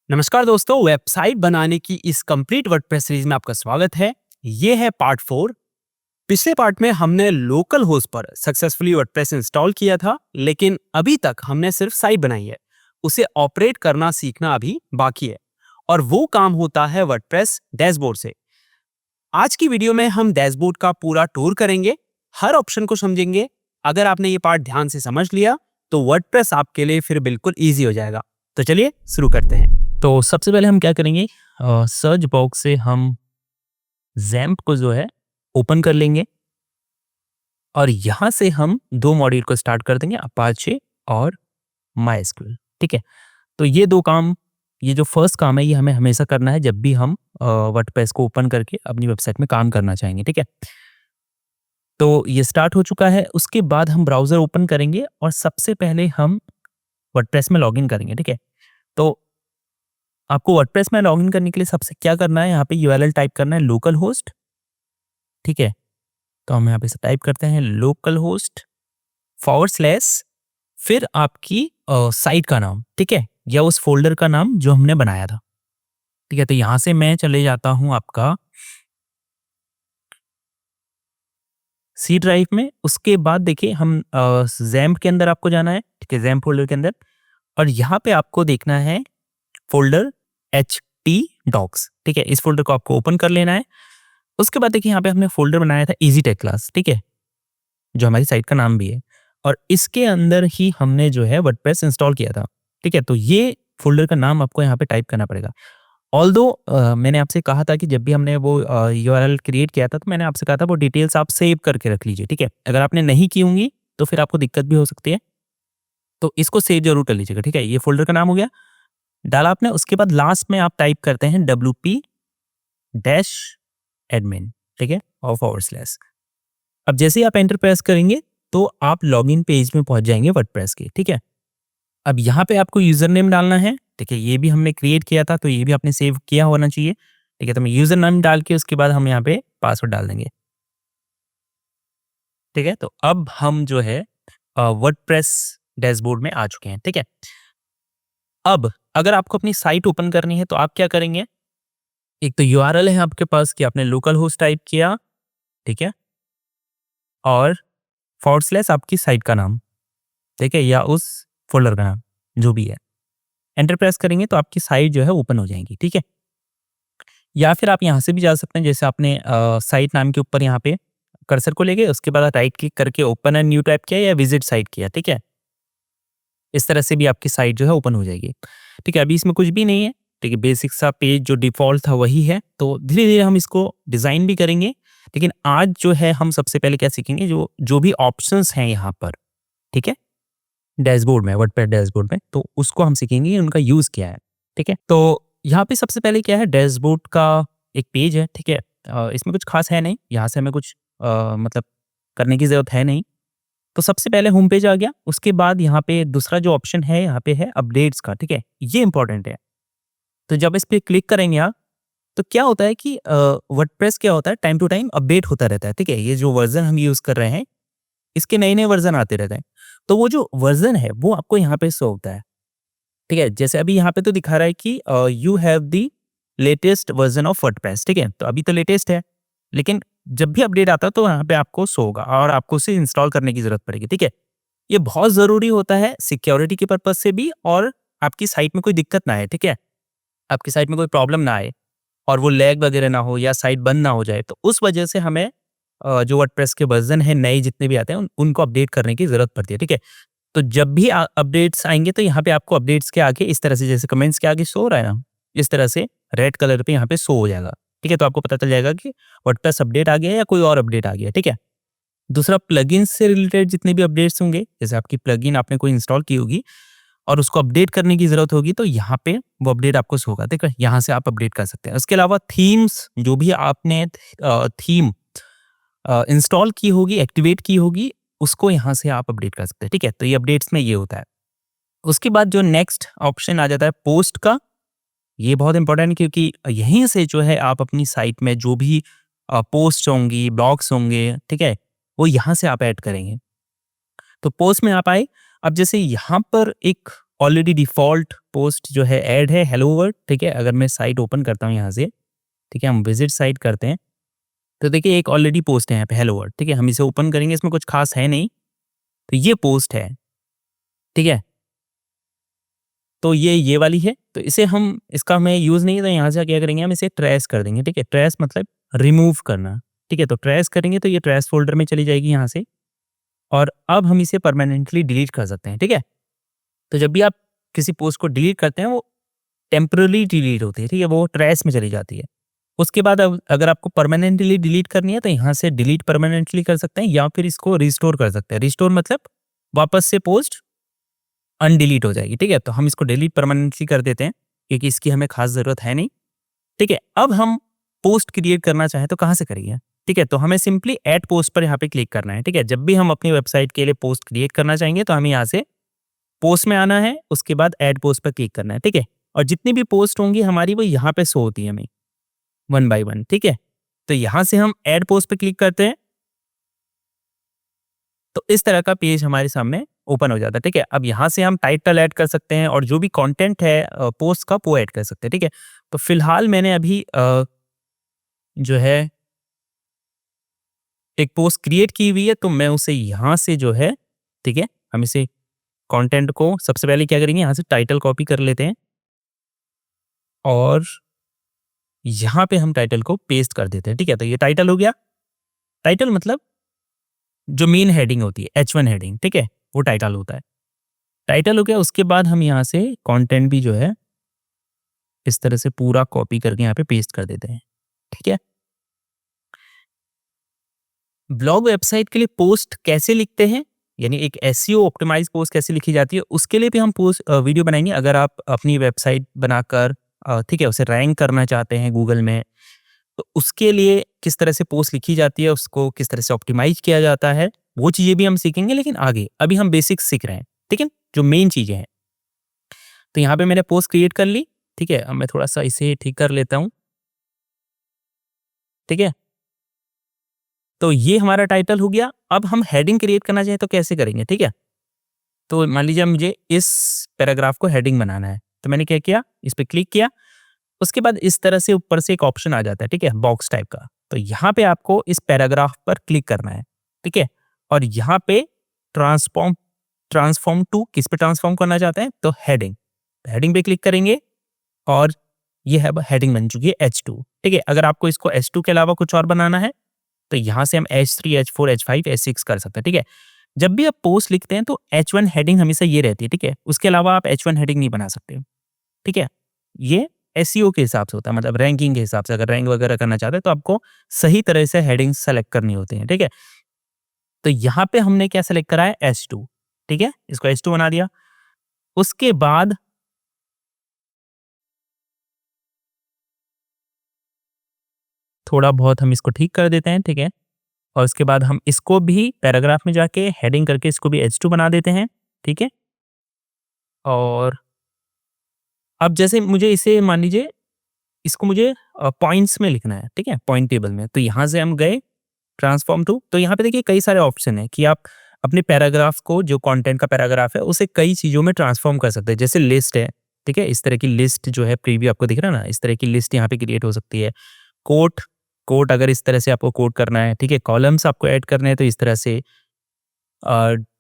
नमस्कार दोस्तों, वेबसाइट बनाने की इस कंप्लीट वर्डप्रेस सीरीज में आपका स्वागत है। ये है पार्ट 4। पिछले पार्ट में हमने लोकल होस्ट पर सक्सेसफुली वर्डप्रेस इंस्टॉल किया था, लेकिन अभी तक हमने सिर्फ साइट बनाई है। उसे ऑपरेट करना सीखना अभी बाकी है और वो काम होता है वर्डप्रेस डैशबोर्ड से। आज की वीडियो में हम डैशबोर्ड का पूरा टूर करेंगे, हर ऑप्शन को समझेंगे। अगर आपने ये पार्ट ध्यान से समझ लिया तो वर्डप्रेस आपके लिए फिर बिल्कुल ईजी हो जाएगा। तो चलिए शुरू करते हैं। तो सबसे पहले हम क्या करेंगे, सर्च बॉक्स से हम ज़ैम्प को जो है ओपन कर लेंगे और यहाँ से हम 2 मॉड्यूल को स्टार्ट कर देंगे, अपाचे और माइस्क्ल। ठीक है, तो ये 2 काम, ये जो फर्स्ट काम है ये हमें हमेशा करना है जब भी हम वर्डप्रेस को ओपन करके अपनी वेबसाइट में काम करना चाहेंगे। ठीक है, तो ये स्टार्ट हो चुका है। उसके बाद हम ब्राउज़र ओपन करेंगे और सबसे पहले हम वर्डप्रेस में लॉगिन करेंगे। ठीक है, तो आपको वर्डप्रेस में लॉगिन करने के लिए सबसे क्या करना है, यहाँ पे यूआरएल टाइप करना है लोकल होस्ट। ठीक है, तो हम यहाँ पे से टाइप करते हैं लोकल होस्ट / फिर आपकी साइट का नाम, ठीक है, या उस फोल्डर का नाम जो हमने बनाया था। ठीक है, तो यहाँ से मैं चले जाता हूँ आपका सी ड्राइव में। उसके बाद देखिए हम ज़ैम्प के अंदर आपको जाना है। ठीक है, ज़ैम्प फोल्डर के अंदर, और यहाँ पे आपको देखना है फोल्डर htdocs। ठीक है, इस फोल्डर को आपको ओपन कर लेना है। उसके बाद देखिए यहाँ पे हमने फोल्डर बनाया था इजी टेक क्लास। ठीक है, जो हमारी साइट का नाम भी है, और इसके अंदर ही हमने जो है वर्डप्रेस इंस्टॉल किया था। ठीक है, तो ये फोल्डर का नाम आपको यहाँ पे टाइप करना पड़ेगा। ऑल्दो मैंने आपसे कहा था कि जब भी हमने वो यूआरएल क्रिएट किया था तो मैंने आपसे कहा था वो डिटेल्स आप सेव करके रख लीजिए। ठीक है, अगर आपने नहीं की होंगी तो फिर आपको दिक्कत भी हो सकती है, तो इसको सेव जरूर कर लीजिएगा। ठीक है, ये फोल्डर का नाम हो गया, डाला आपने। उसके बाद लास्ट में आप टाइप करते हैं wp-admin। ठीक है, और /। अब जैसे ही आप एंटर प्रेस करेंगे तो आप लॉगिन पेज में पहुंच जाएंगे वर्डप्रेस के। ठीक है, अब यहाँ पे आपको यूजर नेम डालना है। ठीक है, ये भी हमने क्रिएट किया था तो ये भी आपने सेव किया होना चाहिए। ठीक है, तो मैं यूजर नेम डाल के उसके बाद हम यहाँ पे पासवर्ड डाल देंगे। ठीक है, तो अब हम जो है वर्डप्रेस डैशबोर्ड में आ चुके हैं। ठीक है, अब अगर आपको अपनी साइट ओपन करनी है तो आप क्या करेंगे, एक तो यूआरएल है आपके पास कि आपने लोकल होस्ट टाइप किया। ठीक है, और / आपकी साइट का नाम, ठीक है, या उस फोल्डर का नाम जो भी है। एंटर प्रेस करेंगे तो आपकी साइट जो है ओपन हो जाएगी। ठीक है, या फिर आप यहाँ से भी जा सकते हैं, जैसे आपने साइट नाम के ऊपर यहाँ पे कर्सर को ले गए, उसके बाद राइट क्लिक करके ओपन एंड न्यू टाइप किया या विजिट साइट किया। ठीक है, इस तरह से भी आपकी साइट जो है ओपन हो जाएगी। ठीक है, अभी इसमें कुछ भी नहीं है। ठीक है, बेसिक सा पेज जो डिफ़ॉल्ट था वही है, तो धीरे-धीरे हम इसको डिज़ाइन भी करेंगे। लेकिन आज जो है हम सबसे पहले क्या सीखेंगे, जो जो भी ऑप्शंस हैं यहाँ पर, ठीक है, डैशबोर्ड में, वर्डप्रेस डैशबोर्ड में, तो उसको हम सीखेंगे, उनका यूज़ क्या है। ठीक है, तो यहाँ पे सबसे पहले क्या है, डैशबोर्ड का एक पेज है। ठीक है, इसमें कुछ खास है नहीं, यहाँ से हमें कुछ मतलब करने की ज़रूरत है नहीं। तो सबसे पहले होम पेज आ गया। उसके बाद यहाँ पे दूसरा जो ऑप्शन है, यहाँ पे है अपडेट्स का। ठीक है, ये इंपॉर्टेंट है। तो जब इस पे क्लिक करेंगे आप, तो क्या होता है कि वर्डप्रेस क्या होता है, टाइम टू टाइम अपडेट होता रहता है। ठीक है, ये जो वर्जन हम यूज़ कर रहे हैं, इसके नए-नए वर्जन आते रहते हैं। तो वो जो वर्जन है वो आपको यहाँ पे शो होता है। ठीक है, जैसे अभी यहाँ पे तो दिखा रहा है कि you have the latest version of WordPress. ठीक है, तो अभी तो लेटेस्ट है, लेकिन जब भी अपडेट आता है तो यहाँ पे आपको शो होगा और आपको उसे इंस्टॉल करने की ज़रूरत पड़ेगी। ठीक है, ये बहुत ज़रूरी होता है सिक्योरिटी के पर्पज़ से भी, और आपकी साइट में कोई दिक्कत ना आए। ठीक है, आपकी साइट में कोई प्रॉब्लम ना आए और वो लैग वगैरह ना हो या साइट बंद ना हो जाए, तो उस वजह से हमें जो वर्डप्रेस के वर्जन है नए जितने भी आते हैं उनको अपडेट करने की ज़रूरत पड़ती है। ठीक है, तो जब भी अपडेट्स आएँगे तो यहाँ पे आपको अपडेट्स के आगे इस तरह से, जैसे कमेंट्स के आगे शो हो रहा है ना, इस तरह से रेड कलर पे यहाँ पे शो हो जाएगा। ठीक है, तो आपको पता चल जाएगा कि वर्डप्रेस अपडेट आ गया है या कोई और अपडेट आ गया है। ठीक है, दूसरा प्लगइन्स से रिलेटेड जितने भी अपडेट्स होंगे, जैसे आपकी प्लगइन आपने कोई इंस्टॉल की होगी और उसको अपडेट करने की ज़रूरत होगी, तो यहाँ पे वो अपडेट आपको शो होगा। ठीक है, यहाँ से आप अपडेट कर सकते हैं। उसके अलावा थीम्स, जो भी आपने थीम इंस्टॉल की होगी, एक्टिवेट की होगी, उसको यहाँ से आप अपडेट कर सकते हैं। ठीक है, तो ये अपडेट्स में ये होता है। उसके बाद जो नेक्स्ट ऑप्शन आ जाता है पोस्ट का, ये बहुत इंपॉर्टेंट है क्योंकि यहीं से जो है आप अपनी साइट में जो भी पोस्ट होंगी, ब्लॉग्स होंगे, ठीक है, वो यहाँ से आप ऐड करेंगे। तो पोस्ट में आप आए, अब जैसे यहाँ पर एक ऑलरेडी डिफ़ॉल्ट पोस्ट जो है ऐड है हेलो वर्ल्ड, ठीक है। अगर मैं साइट ओपन करता हूँ यहाँ से, ठीक है, हम विजिट साइट करते हैं, तो देखिए एक ऑलरेडी पोस्ट है यहाँ पे हेलो वर्ल्ड, ठीक है। हम इसे ओपन करेंगे, इसमें कुछ खास है नहीं, तो ये पोस्ट है, ठीक है। तो ये वाली है, तो इसे हम इसका हमें यूज़ नहीं है, तो यहाँ से क्या करेंगे, हम इसे ट्रेस कर देंगे, ठीक है। ट्रेस मतलब रिमूव करना, ठीक है। तो ट्रेस करेंगे तो ये ट्रेस फ़ोल्डर में चली जाएगी यहाँ से, और अब हम इसे परमानेंटली डिलीट कर सकते हैं, ठीक है। तो जब भी आप किसी पोस्ट को डिलीट करते हैं, वो टेम्पररी डिलीट होती है, ठीक है, वो ट्रेस में चली जाती है। उसके बाद अब अगर आपको परमानेंटली डिलीट करनी है, तो यहाँ से डिलीट परमानेंटली कर सकते हैं, या फिर इसको रिस्टोर कर सकते हैं। रिस्टोर मतलब वापस से पोस्ट अनडिलीट हो जाएगी, ठीक है। तो हम इसको डिलीट परमानेंटली कर देते हैं, क्योंकि इसकी हमें खास ज़रूरत है नहीं, ठीक है। अब हम पोस्ट क्रिएट करना चाहें तो कहाँ से करेंगे, ठीक है। तो हमें सिंपली ऐड पोस्ट पर यहाँ पे क्लिक करना है, ठीक है। जब भी हम अपनी वेबसाइट के लिए पोस्ट क्रिएट करना चाहेंगे, तो हमें यहाँ से पोस्ट में आना है, उसके बाद ऐड पोस्ट पर क्लिक करना है, ठीक है। और जितनी भी पोस्ट होंगी हमारी, वो यहाँ पे शो होती है हमें 1 बाय 1, ठीक है। तो यहाँ से हम ऐड पोस्ट पे क्लिक करते हैं, तो इस तरह का पेज हमारे सामने ओपन हो जाता है, ठीक है। अब यहाँ से हम टाइटल ऐड कर सकते हैं, और जो भी कंटेंट है पोस्ट का, वो ऐड कर सकते हैं, ठीक है। तो फिलहाल मैंने अभी जो है एक पोस्ट क्रिएट की हुई है, तो मैं उसे यहाँ से जो है, ठीक है, हम इसे कंटेंट को सबसे पहले क्या करेंगे, यहाँ से टाइटल कॉपी कर लेते हैं, और यहाँ पे हम टाइटल को पेस्ट कर देते हैं, ठीक है। तो ये टाइटल हो गया। टाइटल मतलब जो मेन हेडिंग होती है, H1 हेडिंग, ठीक है, वो टाइटल होता है। टाइटल हो गया, उसके बाद हम यहाँ से कंटेंट भी जो है इस तरह से पूरा कॉपी करके यहाँ पे पेस्ट कर देते हैं, ठीक है। ब्लॉग वेबसाइट के लिए पोस्ट कैसे लिखते हैं, यानी एक एसईओ ऑप्टिमाइज पोस्ट कैसे लिखी जाती है, उसके लिए भी हम पोस्ट वीडियो बनाएंगे। अगर आप अपनी वेबसाइट बनाकर ठीक है, उसे रैंक करना चाहते हैं गूगल में, तो उसके लिए किस तरह से पोस्ट लिखी जाती है, उसको किस तरह से ऑप्टिमाइज किया जाता है, वो चीज़ें भी हम सीखेंगे, लेकिन आगे अभी हम बेसिक्स सीख रहे हैं, ठीक है, जो मेन चीज़ें हैं। तो यहाँ पे मैंने पोस्ट क्रिएट कर ली, ठीक है। अब मैं थोड़ा सा इसे ठीक कर लेता हूँ, ठीक है। तो ये हमारा टाइटल हो गया। अब हम हेडिंग क्रिएट करना चाहें तो कैसे करेंगे, ठीक है। तो मान लीजिए मुझे इस पैराग्राफ को हेडिंग बनाना है, तो मैंने क्या किया, इस पे क्लिक किया, उसके बाद इस तरह से ऊपर से एक ऑप्शन आ जाता है, ठीक है, बॉक्स टाइप का। तो यहाँ पे आपको इस पैराग्राफ पर क्लिक करना है, ठीक है। और यहाँ पे ट्रांसफॉर्म टू, किस पे ट्रांसफॉर्म करना चाहते हैं, तो हेडिंग, हेडिंग पे क्लिक करेंगे, और ये है हेडिंग बन चुकी है H2, ठीक है। अगर आपको इसको H2 के अलावा कुछ और बनाना है, तो यहाँ से हम H3, H4, H5, H6 कर सकते हैं, ठीक है। जब भी आप पोस्ट लिखते हैं तो H1 हेडिंग हमेशा ये रहती है, ठीक है। उसके अलावा आप H1 हेडिंग नहीं बना सकते, ठीक है। ये एसईओ के हिसाब से होता है, मतलब रैंकिंग के हिसाब से। अगर रैंक वगैरह करना चाहते हैं तो आपको सही तरह से हेडिंग सेलेक्ट करनी होती है, ठीक है। तो यहाँ पे हमने क्या सेलेक्ट करा है, H2, ठीक है, इसको H2 बना दिया। उसके बाद थोड़ा बहुत हम इसको ठीक कर देते हैं, ठीक है। और उसके बाद हम इसको भी पैराग्राफ में जाके हेडिंग करके इसको भी H2 बना देते हैं, ठीक है। और अब जैसे मुझे इसे मान लीजिए, इसको मुझे पॉइंट्स में लिखना है, ठीक है, पॉइंट टेबल में। तो यहाँ से हम गए ट्रांसफॉर्म टू, तो यहाँ पे देखिए कई सारे ऑप्शन है कि आप अपने पैराग्राफ को, जो कंटेंट का पैराग्राफ है, उसे कई चीज़ों में ट्रांसफॉर्म कर सकते हैं। जैसे लिस्ट है, ठीक है, इस तरह की लिस्ट जो है प्रीव्यू आपको दिख रहा है ना, इस तरह की लिस्ट यहाँ पे क्रिएट हो सकती है। कोट, कोट अगर इस तरह से आपको कोट करना है, ठीक है, कॉलम्स आपको ऐड करने हैं तो इस तरह से,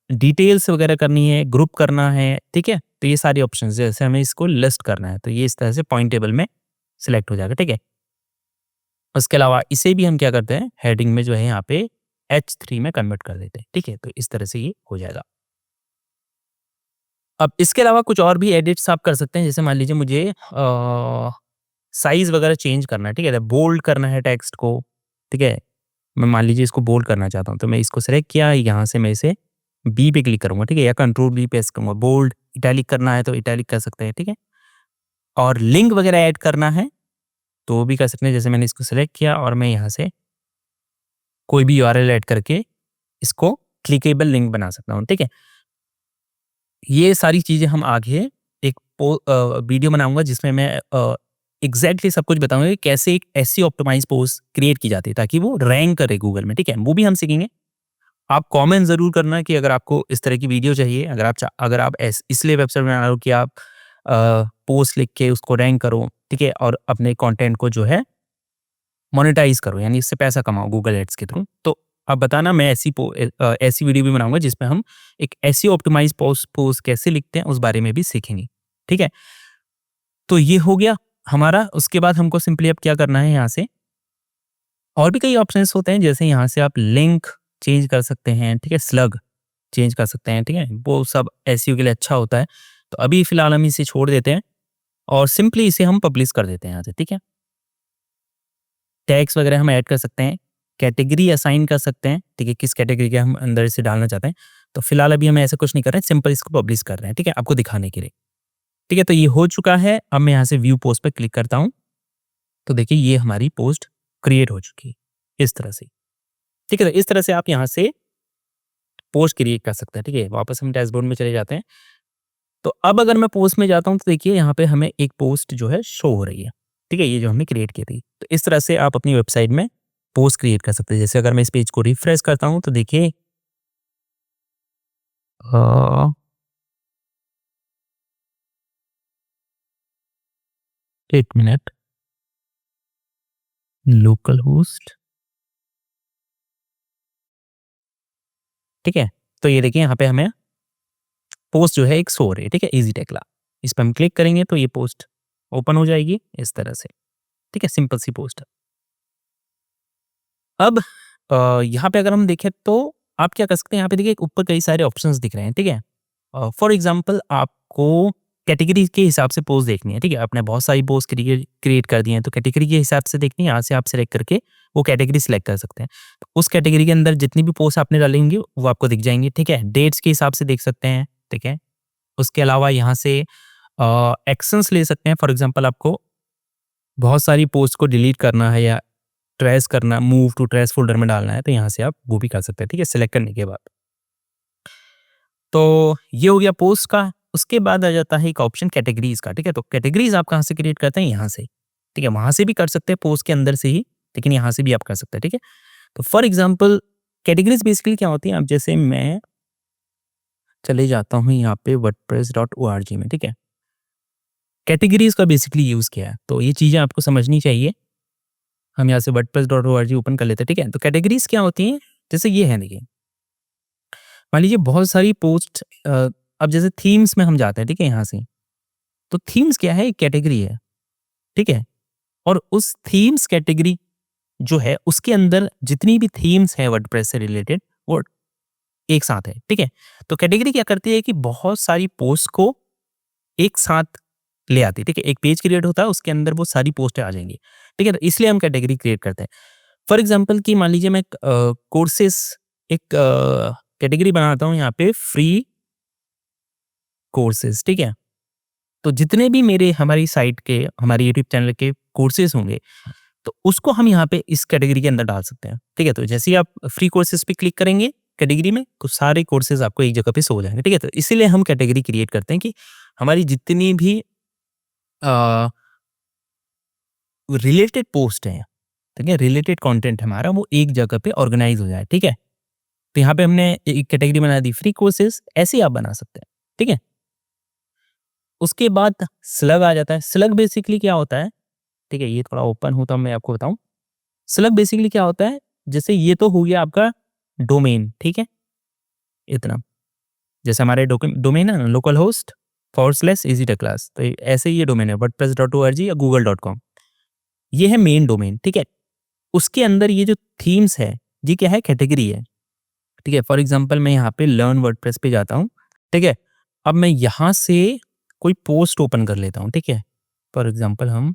डिटेल्स वगैरह करनी है, ग्रुप करना है, ठीक है। तो ये सारे ऑप्शन, जैसे हमें इसको लिस्ट करना है तो ये इस तरह से पॉइंट टेबल में सिलेक्ट हो जाएगा, ठीक है। उसके अलावा इसे भी हम क्या करते हैं, हेडिंग में जो है यहाँ पे H3 में कन्वर्ट कर देते हैं, ठीक है। तो इस तरह से ये हो जाएगा। अब इसके अलावा कुछ और भी एडिट्स आप कर सकते हैं। जैसे मान लीजिए मुझे साइज वगैरह चेंज करना है, ठीक है, बोल्ड करना है टेक्स्ट को, ठीक है। मैं मान लीजिए इसको बोल्ड करना चाहता हूँ, तो मैं इसको सेलेक्ट किया, यहाँ से मैं इसे बी पे क्लिक करूंगा, ठीक है, या कंट्रोल बी प्रेस करूंगा। बोल्ड इटैलिक करना है तो इटैलिक कर सकते हैं, ठीक है। और लिंक वगैरह ऐड करना है तो वो भी कर सकते हैं। जैसे मैंने इसको सेलेक्ट किया और मैं यहाँ से कोई भी यूआरएल ऐड करके इसको क्लिकेबल लिंक बना सकता हूँ, ठीक है। ये सारी चीज़ें हम आगे एक वीडियो बनाऊंगा जिसमें मैं एग्जैक्टली सब कुछ बताऊंगा कि कैसे एक ऐसी ऑप्टिमाइज पोस्ट क्रिएट की जाती है ताकि वो रैंक करे गूगल में, ठीक है। वो भी हम सीखेंगे। आप कमेंट ज़रूर करना कि अगर आपको इस तरह की वीडियो चाहिए, अगर आप इसलिए वेबसाइट बना रहे हो कि आप पोस्ट लिख के उसको रैंक करो, ठीक है, और अपने कंटेंट को जो है मोनेटाइज करो, यानी इससे पैसा कमाओ गूगल एड्स के थ्रू। तो अब बताना, मैं ऐसी वीडियो भी बनाऊंगा जिसमें हम एक ऐसी ऑप्टिमाइज पोस्ट कैसे लिखते हैं उस बारे में भी सीखेंगे, ठीक है। तो ये हो गया हमारा। उसके बाद हमको सिंपली अब क्या करना है, यहाँ से और भी कई ऑप्शंस होते हैं, जैसे यहाँ से आप लिंक चेंज कर सकते हैं, ठीक है, स्लग चेंज कर सकते हैं, ठीक है, वो सब एसईओ के लिए अच्छा होता है। तो अभी फिलहाल हम इसे छोड़ देते हैं और सिंपली इसे हम पब्लिश कर देते हैं यहाँ से, ठीक है। टैग्स वगैरह हम ऐड कर सकते हैं, कैटेगरी असाइन कर सकते हैं, ठीक है, किस कैटेगरी के हम अंदर इसे डालना चाहते हैं। तो फिलहाल अभी हम ऐसा कुछ नहीं कर रहे हैं, सिंपल इसको पब्लिश कर रहे हैं, ठीक है, आपको दिखाने के लिए, ठीक है। तो ये हो चुका है। अब मैं यहाँ से व्यू पोस्ट पे क्लिक करता हूँ, तो देखिए ये हमारी पोस्ट क्रिएट हो चुकी है इस तरह से, ठीक है। तो इस तरह से आप यहाँ से पोस्ट क्रिएट कर सकते हैं, ठीक है। वापस हम डैशबोर्ड में चले जाते हैं। तो अब अगर मैं पोस्ट में जाता हूँ तो देखिए यहाँ पे हमें एक पोस्ट जो है शो हो रही है, ठीक है, ये जो हमने क्रिएट की थी। तो इस तरह से आप अपनी वेबसाइट में पोस्ट क्रिएट कर सकते हैं। जैसे अगर मैं इस पेज को रिफ्रेश करता हूँ तो देखिए एक मिनट, लोकल होस्ट, ठीक है। तो ये देखिए यहाँ पे हमें पोस्ट जो है एक शो हो रही है, ठीक है, इजी टेक्ला। इस पर हम क्लिक करेंगे तो ये पोस्ट ओपन हो जाएगी इस तरह से, ठीक है, सिंपल सी पोस्ट है। अब यहाँ पे अगर हम देखें तो आप क्या कर सकते हैं, यहाँ पे देखिए ऊपर कई सारे ऑप्शंस दिख रहे हैं, ठीक है। फॉर एग्जांपल आपको कैटेगरी के हिसाब से पोस्ट देखनी है, ठीक है। आपने बहुत सारी पोस्ट क्रिएट कर दी हैं, तो कैटेगरी के हिसाब से देखनी है, यहाँ से आप सेलेक्ट करके वो कैटेगरी सेलेक्ट कर सकते हैं। तो उस कैटेगरी के अंदर जितनी भी पोस्ट आपने डालेंगे वो आपको दिख जाएंगी, ठीक है। डेट्स के हिसाब से देख सकते हैं, ठीक है। उसके अलावा यहाँ से एक्शंस ले सकते हैं। फॉर एग्जांपल आपको बहुत सारी पोस्ट को डिलीट करना है या ट्रेस करना, मूव टू ट्रेस फ़ोल्डर में डालना है, तो यहाँ से आप वो भी कर सकते हैं, ठीक है, सेलेक्ट करने के बाद। तो ये हो गया पोस्ट का। उसके बाद आ जाता है एक ऑप्शन कैटेगरीज़ का, ठीक है। तो कैटेगरीज़ आप कहाँ से क्रिएट करते हैं, यहाँ से, ठीक है। वहाँ से भी कर सकते हैं पोस्ट के अंदर से ही, लेकिन यहाँ से भी आप कर सकते हैं, ठीक है। तो फॉर एग्जांपल कैटेगरीज़ बेसिकली क्या होती हैं, अब जैसे मैं चले जाता हूँ यहाँ पे wordpress.org में, ठीक है। कैटेगरीज़ का बेसिकली यूज़ किया है, तो ये चीज़ें आपको समझनी चाहिए। हम यहाँ से wordpress.org ओपन कर लेते हैं, ठीक है। तो कैटेगरीज़ क्या होती हैं, जैसे ये है देखिए, मान लीजिए बहुत सारी पोस्ट, अब जैसे थीम्स में हम जाते हैं, ठीक है, यहाँ से। तो थीम्स क्या है, एक कैटेगरी है, ठीक है। और उस थीम्स कैटेगरी जो है उसके अंदर जितनी भी थीम्स हैं वर्डप्रेस से रिलेटेड वो एक साथ है, ठीक है। तो कैटेगरी क्या करती है कि बहुत सारी पोस्ट को एक साथ ले आती है, ठीक है। एक पेज क्रिएट होता है, उसके अंदर वो सारी पोस्टें आ जाएंगी, ठीक है। तो इसलिए हम कैटेगरी क्रिएट करते हैं। फॉर एग्जांपल कि मान लीजिए मैं कोर्सेस एक कैटेगरी बनाता हूँ यहाँ पे, फ्री कोर्सेज, ठीक है। तो जितने भी मेरे हमारी साइट के, हमारे यूट्यूब चैनल के कोर्सेज होंगे, तो उसको हम यहाँ पे इस कैटेगरी के अंदर डाल सकते हैं, ठीक है। तो जैसे ही आप फ्री कोर्सेज पे क्लिक करेंगे कैटेगरी में, तो सारे कोर्सेज आपको एक जगह पे शो हो जाएंगे, ठीक है। तो इसीलिए हम कैटेगरी क्रिएट करते हैं कि हमारी जितनी भी रिलेटेड पोस्ट हैं, ठीक है, रिलेटेड कंटेंट हमारा वो एक जगह पे ऑर्गेनाइज हो जाए, ठीक है। तो यहाँ पे हमने एक कैटेगरी बना दी फ्री कोर्सेज, ऐसे ही आप बना सकते हैं, ठीक है। उसके बाद स्लग आ जाता है। स्लग बेसिकली क्या होता है, ठीक है, ये थोड़ा ओपन हो तो मैं आपको बताऊं। स्लग बेसिकली क्या होता है, जैसे ये तो हो गया आपका डोमेन, ठीक है, इतना, जैसे हमारे डोमेन है ना, लोकल होस्ट /EasyTechClass, तो ऐसे ही ये डोमेन है wordpress.org या google.com, ये है मेन डोमेन, ठीक है। उसके अंदर ये जो थीम्स है, ये क्या है, कैटेगरी है, ठीक है। फॉर एग्जांपल मैं यहाँ पे लर्न वर्डप्रेस पे जाता हूँ, ठीक है। अब मैं यहाँ से कोई पोस्ट ओपन कर लेता हूँ, ठीक है। फॉर एग्जांपल हम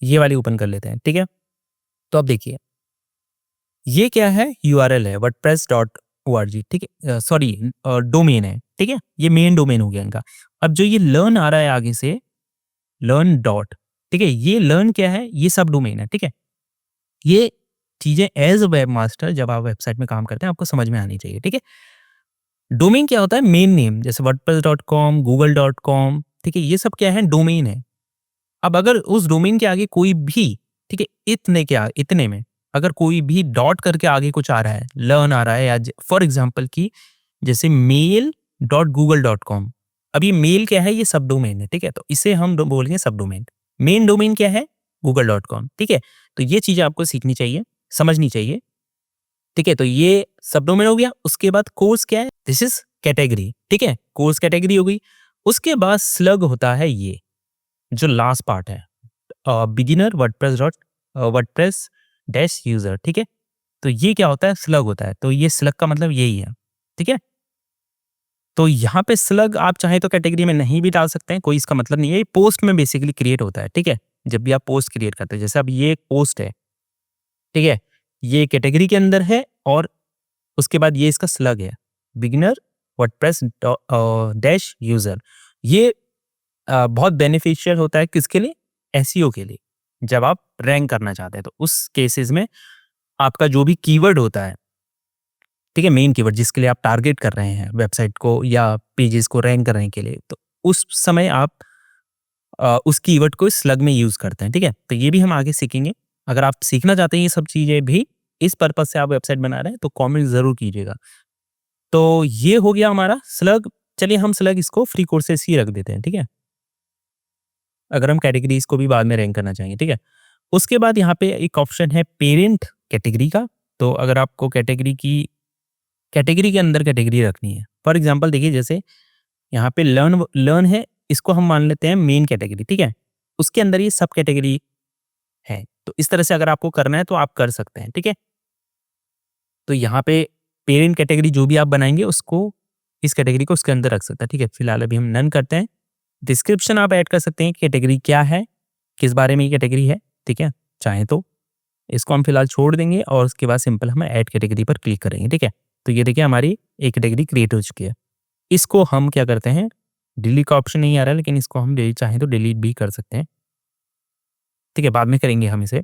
ये वाली ओपन कर लेते हैं, ठीक है। तो अब देखिए ये क्या है, यूआरएल है wordpress.org, ठीक है, सॉरी डोमेन है, ठीक है, ये मेन डोमेन हो गया इनका। अब जो ये लर्न आ रहा है आगे से, लर्न डॉट, ठीक है, ये लर्न क्या है, ये सब डोमेन है, ठीक है। ये चीजें एज अ वेब मास्टर जब आप वेबसाइट में काम करते हैं आपको समझ में आनी चाहिए, ठीक है। डोमेन क्या होता है, मेन नेम, जैसे wordpress.com, google.com, ठीक है, ये सब क्या है, डोमेन है। अब अगर उस डोमेन के आगे कोई भी, ठीक है, इतने में अगर कोई भी डॉट करके आगे कुछ आ रहा है, लर्न आ रहा है, या फॉर एग्जांपल की जैसे mail.google.com, अब ये मेल क्या है, ये सब डोमेन है, ठीक है, तो इसे हम बोलेंगे सब डोमेन। मेन डोमेन क्या है, google.com, ठीक है, तो ये चीजें आपको सीखनी चाहिए, समझनी चाहिए, ठीक है, तो ये सब डोमेन हो गया। उसके बाद कोर्स क्या है, दिस इज कैटेगरी, ठीक है, कोर्स कैटेगरी हो गई। उसके बाद स्लग होता है ये जो लास्ट पार्ट है, बिगिनर वर्डप्रेस डैश यूजर, ठीक है, तो ये क्या होता है, स्लग होता है, तो ये स्लग का मतलब यही है, ठीक है। तो यहाँ पे स्लग आप चाहे तो कैटेगरी में नहीं भी डाल सकते हैं, कोई इसका मतलब नहीं है, ये पोस्ट में बेसिकली क्रिएट होता है, ठीक है, जब भी आप पोस्ट क्रिएट करते हैं, जैसे अब ये एक पोस्ट है, ठीक है, ये कैटेगरी के अंदर है, और उसके बाद ये इसका स्लग है, बिगिनर वर्डप्रेस डैश यूजर। ये बहुत बेनिफिशियल होता है किसके लिए, एसईओ के लिए, जब आप रैंक करना चाहते हैं, तो उस केसेस में आपका जो भी कीवर्ड होता है, ठीक है, मेन कीवर्ड जिसके लिए आप टारगेट कर रहे हैं वेबसाइट को या पेजेस को रैंक करने के लिए, तो उस समय आप उस कीवर्ड को स्लग में यूज करते हैं, ठीक है, तो ये भी हम आगे सीखेंगे। अगर आप सीखना चाहते हैं ये सब चीजें भी, इस पर्पज से आप वेबसाइट बना रहे हैं, तो कमेंट जरूर कीजिएगा। तो ये हो गया हमारा स्लग। चलिए हम स्लग इसको फ्री कोर्सेस ही रख देते हैं, ठीक है, अगर हम कैटेगरीज को भी बाद में रैंक करना चाहेंगे, ठीक है। उसके बाद यहाँ पे एक ऑप्शन है पेरेंट कैटेगरी का, तो अगर आपको कैटेगरी के अंदर कैटेगरी रखनी है, फॉर एग्जांपल देखिए, जैसे यहाँ पे लर्न है, इसको हम मान लेते हैं मेन कैटेगरी, ठीक है, उसके अंदर ये सब कैटेगरी है, तो इस तरह से अगर आपको करना है तो आप कर सकते हैं, ठीक है। तो यहाँ पे पेरेंट कैटेगरी जो भी आप बनाएंगे उसको, इस कैटेगरी को उसके अंदर रख सकते हैं, ठीक है। फिलहाल अभी हम नन करते हैं। डिस्क्रिप्शन आप ऐड कर सकते हैं, कैटेगरी क्या है, किस बारे में ये कैटेगरी है, ठीक है, चाहे तो इसको हम फिलहाल छोड़ देंगे, और उसके बाद सिंपल हम ऐड कैटेगरी पर क्लिक करेंगे, ठीक है। तो ये देखिए हमारी एक कैटेगरी क्रिएट हो चुकी है। इसको हम क्या करते हैं, डिलीट का ऑप्शन नहीं आ रहा है, लेकिन इसको हम डिलीट चाहें तो डिलीट भी कर सकते हैं, ठीक है, बाद में करेंगे हम इसे।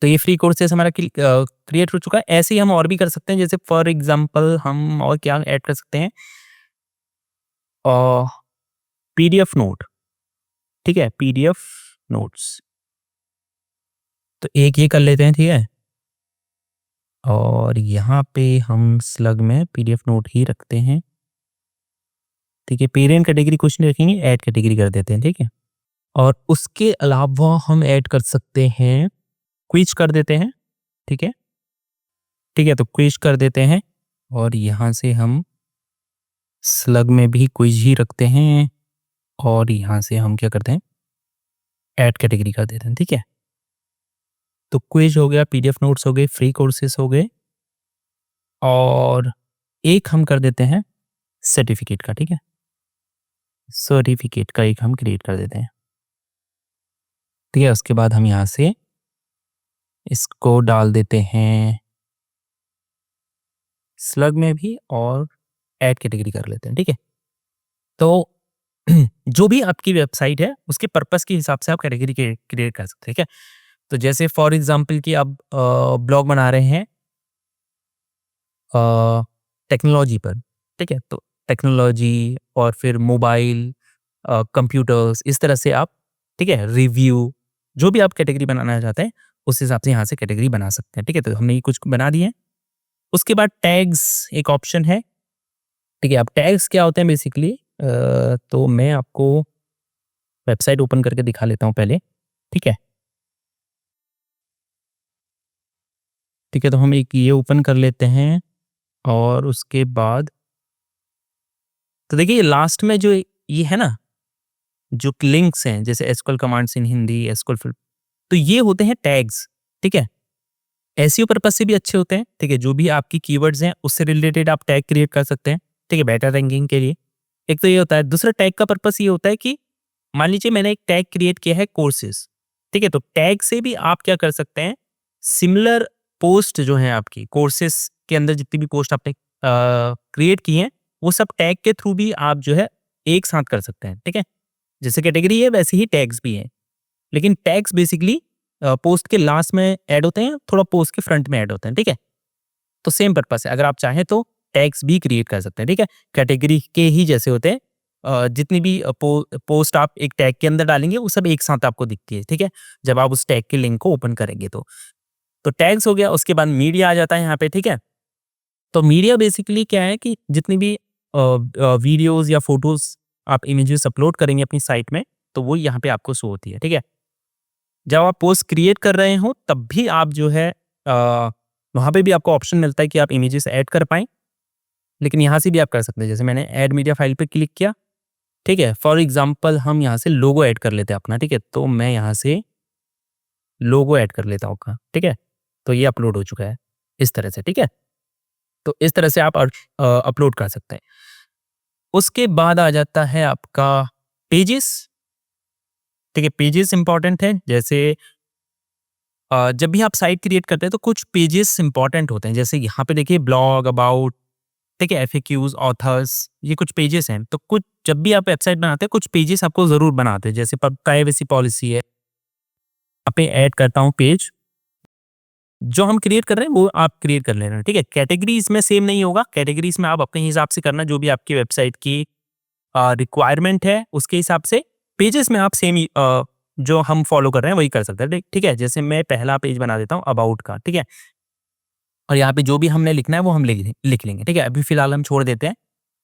तो ये फ्री कोर्सेस हमारा क्रिएट हो चुका है। ऐसे ही हम और भी कर सकते हैं, जैसे फॉर एग्जांपल हम और क्या ऐड कर सकते हैं, पीडीएफ नोट, ठीक है, पीडीएफ नोट्स, तो एक ये कर लेते हैं, ठीक है, और यहाँ पे हम स्लग में पीडीएफ नोट ही रखते हैं, ठीक है। पेरेंट कैटेगरी कुछ नहीं रखेंगे, ऐड कैटेगरी कर देते हैं, ठीक है। और उसके अलावा हम ऐड कर सकते हैं, क्विज कर देते हैं, ठीक है, ठीक है, तो क्विज कर देते हैं, और यहाँ से हम स्लग में भी क्विज ही रखते हैं, और यहाँ से हम क्या करते हैं, ऐड कैटेगरी कर देते हैं, ठीक है। तो क्विज हो गया, पीडीएफ नोट्स हो गए, फ्री कोर्सेस हो गए, और एक हम कर देते हैं सर्टिफिकेट का, ठीक है, सर्टिफिकेट का एक हम क्रिएट कर देते हैं, ठीक है। उसके बाद हम यहाँ से इसको डाल देते हैं स्लग में भी, और ऐड कैटेगरी कर लेते हैं, ठीक है। तो जो भी आपकी वेबसाइट है उसके पर्पस के हिसाब से आप कैटेगरी क्रिएट कर सकते हैं, ठीक है। तो जैसे फॉर एग्जांपल कि आप ब्लॉग बना रहे हैं टेक्नोलॉजी पर, ठीक है, तो टेक्नोलॉजी और फिर मोबाइल, कंप्यूटर्स, इस तरह से आप, ठीक है, रिव्यू, जो भी आप कैटेगरी बनाना चाहते हैं उस हिसाब से यहाँ से कैटेगरी बना सकते हैं, ठीक है। तो हमने ये कुछ बना दिए हैं। उसके बाद टैग्स एक ऑप्शन है, ठीक है। अब टैग्स क्या होते हैं बेसिकली, तो मैं आपको वेबसाइट ओपन करके दिखा लेता हूँ पहले, ठीक है, ठीक है। तो हम एक ये ओपन कर लेते हैं, और उसके बाद तो देखिए लास्ट में जो ये है ना, जो लिंक्स हैं, जैसे SQL commands in Hindi, SQL फिर, तो ये होते हैं टैग्स, ठीक है। एसईओ पर्पज से भी अच्छे होते हैं, ठीक है, जो भी आपकी कीवर्ड्स हैं उससे रिलेटेड आप टैग क्रिएट कर सकते हैं, ठीक है, बेटर रैंकिंग के लिए। एक तो ये होता है। दूसरा टैग का पर्पस ये होता है कि मान लीजिए मैंने एक टैग क्रिएट किया है कोर्सेज, ठीक है, तो टैग से भी आप क्या कर सकते हैं, सिमिलर पोस्ट जो है आपकी कोर्सेज के अंदर जितनी भी पोस्ट आपने क्रिएट की हैं, वो सब टैग के थ्रू भी आप जो है एक साथ कर सकते हैं, ठीक है। जैसे कैटेगरी है वैसे ही टैग्स भी हैं, लेकिन टैग्स बेसिकली पोस्ट के लास्ट में ऐड होते हैं, थोड़ा पोस्ट के फ्रंट में ऐड होते हैं, ठीक है। तो सेम पर्पस है, अगर आप चाहें तो टैग्स भी क्रिएट कर सकते हैं, ठीक है। कैटेगरी के ही जैसे होते हैं, जितनी भी पोस्ट आप एक टैग के अंदर डालेंगे वो सब एक साथ आपको दिखती है, ठीक है, जब आप उस टैग के लिंक को ओपन करेंगे तो टैग्स हो गया। उसके बाद मीडिया आ जाता है यहाँ पे, ठीक है। तो मीडिया बेसिकली क्या है कि जितनी भी वीडियोस या फोटोज आप इमेजेस अपलोड करेंगे अपनी साइट में तो वो यहाँ पे आपको शो होती है, ठीक है। जब आप पोस्ट क्रिएट कर रहे हो तब भी आप जो है वहाँ पे भी आपको ऑप्शन मिलता है कि आप इमेजेस ऐड कर पाएँ, लेकिन यहाँ से भी आप कर सकते हैं। जैसे मैंने ऐड मीडिया फाइल पे क्लिक किया, ठीक है। फॉर एग्ज़ाम्पल हम यहाँ से लोगो ऐड कर लेते हैं अपना, ठीक है। तो मैं यहाँ से लोगो ऐड कर लेता हूँ अपना, ठीक है। तो ये अपलोड हो चुका है इस तरह से, ठीक है। तो इस तरह से आप अपलोड कर सकते हैं। उसके बाद आ जाता है आपका पेजेस, ठीक है। पेजेस इंपॉर्टेंट है। जैसे जब भी आप साइट क्रिएट करते हैं तो कुछ पेजेस इंपॉर्टेंट होते हैं। जैसे यहाँ पे देखिए ब्लॉग, अबाउट, ठीक है, एफएक्यूज, ऑथर्स, ये कुछ पेजेस हैं। तो कुछ जब भी आप वेबसाइट बनाते हैं कुछ पेजेस आपको ज़रूर बनाते हैं। जैसे प्राइवेसी पॉलिसी है, यहाँ पे ऐड करता हूँ पेज। जो हम क्रिएट कर रहे हैं वो आप क्रिएट कर लेना, ठीक है। कैटेगरी इसमें सेम नहीं होगा। कैटेगरी इसमें आप अपने हिसाब से करना, जो भी आपकी वेबसाइट की रिक्वायरमेंट है उसके हिसाब से। पेजेस में आप सेम जो हम फॉलो कर रहे हैं वही कर सकते हैं, ठीक है। जैसे मैं पहला पेज बना देता हूँ अबाउट का, ठीक है। और यहाँ पे जो भी हमने लिखना है वो हम लिख लेंगे, ठीक है। अभी फिलहाल हम छोड़ देते हैं,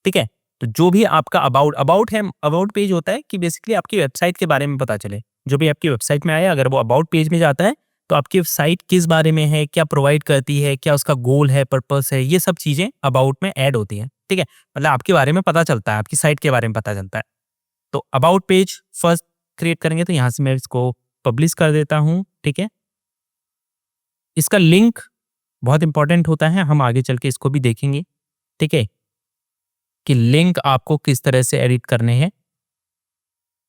ठीक है। तो जो भी आपका अबाउट है, अबाउट पेज होता है कि बेसिकली आपकी वेबसाइट के बारे में पता चले। जो भी आपकी वेबसाइट में आया अगर वो अबाउट पेज में जाता है तो आपकी साइट किस बारे में है, क्या प्रोवाइड करती है, क्या उसका गोल है, पर्पस है, ये सब चीज़ें अबाउट में ऐड होती हैं, ठीक है। मतलब आपके बारे में पता चलता है, आपकी साइट के बारे में पता चलता है। तो अबाउट पेज फर्स्ट क्रिएट करेंगे तो यहाँ से मैं इसको पब्लिश कर देता हूँ, ठीक है। इसका लिंक बहुत इंपॉर्टेंट होता है, हम आगे चल के इसको भी देखेंगे, ठीक है, कि लिंक आपको किस तरह से एडिट करने हैं,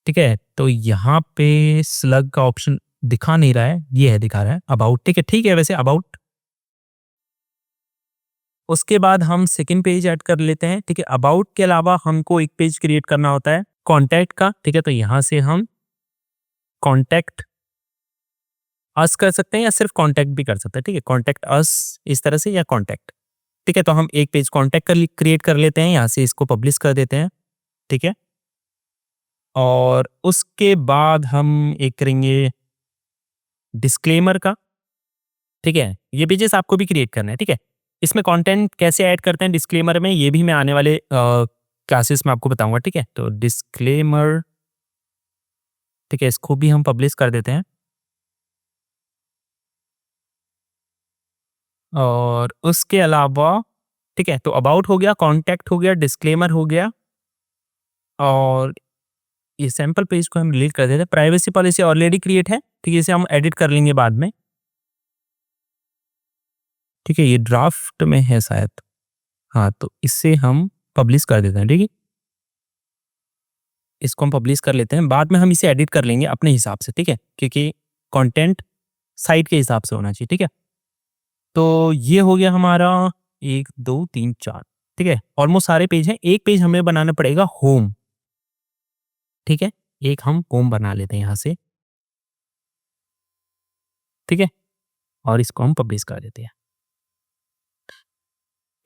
ठीक है। तो यहाँ पे स्लग का ऑप्शन दिखा नहीं रहा है, ये है, दिखा रहा है अबाउट, ठीक है वैसे अबाउट। उसके बाद हम सेकंड पेज ऐड कर लेते हैं, ठीक है। अबाउट के अलावा हमको एक पेज क्रिएट करना होता है कॉन्टैक्ट का, ठीक है। तो यहाँ से हम कॉन्टैक्ट अस कर सकते हैं या सिर्फ कॉन्टैक्ट भी कर सकते हैं, ठीक है। कॉन्टैक्ट अस इस तरह से या कॉन्टैक्ट, ठीक है। तो हम एक पेज कॉन्टैक्ट क्रिएट कर लेते हैं, यहाँ से इसको पब्लिश कर देते हैं, ठीक है। और उसके बाद हम एक करेंगे डिस्क्लेमर का, ठीक है। ये पेजेस आपको भी क्रिएट करना है, ठीक है। इसमें कंटेंट कैसे ऐड करते हैं डिस्क्लेमर में, ये भी मैं आने वाले क्लासेस में आपको बताऊंगा, ठीक है। तो डिस्क्लेमर, ठीक है, इसको भी हम पब्लिश कर देते हैं। और उसके अलावा, ठीक है, तो अबाउट हो गया, कॉन्टैक्ट हो गया, डिस्क्लेमर हो गया, और ये सैंपल पेज को हम डिलीट कर देते हैं। प्राइवेसी पॉलिसी ऑलरेडी क्रिएट है, ठीक है, इसे हम एडिट कर लेंगे बाद में, ठीक है। ये ड्राफ्ट में है शायद, हाँ, तो इससे हम पब्लिश कर देते हैं, ठीक है। इसको हम पब्लिश कर लेते हैं, बाद में हम इसे एडिट कर लेंगे अपने हिसाब से, ठीक है, क्योंकि कंटेंट साइट के हिसाब से होना चाहिए, ठीक है। तो ये हो गया हमारा 1 2 3 4, ठीक है। ऑलमोस्ट सारे पेज हैं। एक पेज हमें बनाना पड़ेगा होम, ठीक है। एक हम होम बना लेते हैं यहाँ से, ठीक है, और इसको हम पब्लिश कर देते हैं,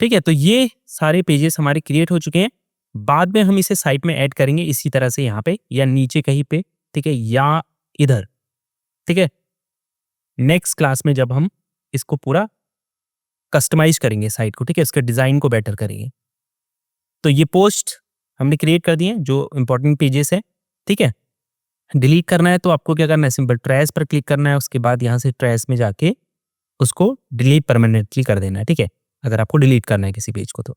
ठीक है। तो ये सारे पेजेस हमारे क्रिएट हो चुके हैं। बाद में हम इसे साइट में ऐड करेंगे इसी तरह से, यहाँ पे या नीचे कहीं पे, ठीक है, या इधर, ठीक है। नेक्स्ट क्लास में जब हम इसको पूरा कस्टमाइज करेंगे साइट को, ठीक है, इसके डिज़ाइन को बेटर करेंगे। तो ये पोस्ट हमने क्रिएट कर दिए जो इंपॉर्टेंट पेजेस है, ठीक है। डिलीट करना है तो आपको क्या करना है, सिंपल ट्रैश पर क्लिक करना है। उसके बाद यहाँ से ट्रैश में जाके उसको डिलीट परमानेंटली कर देना है, ठीक है, अगर आपको डिलीट करना है किसी पेज को तो,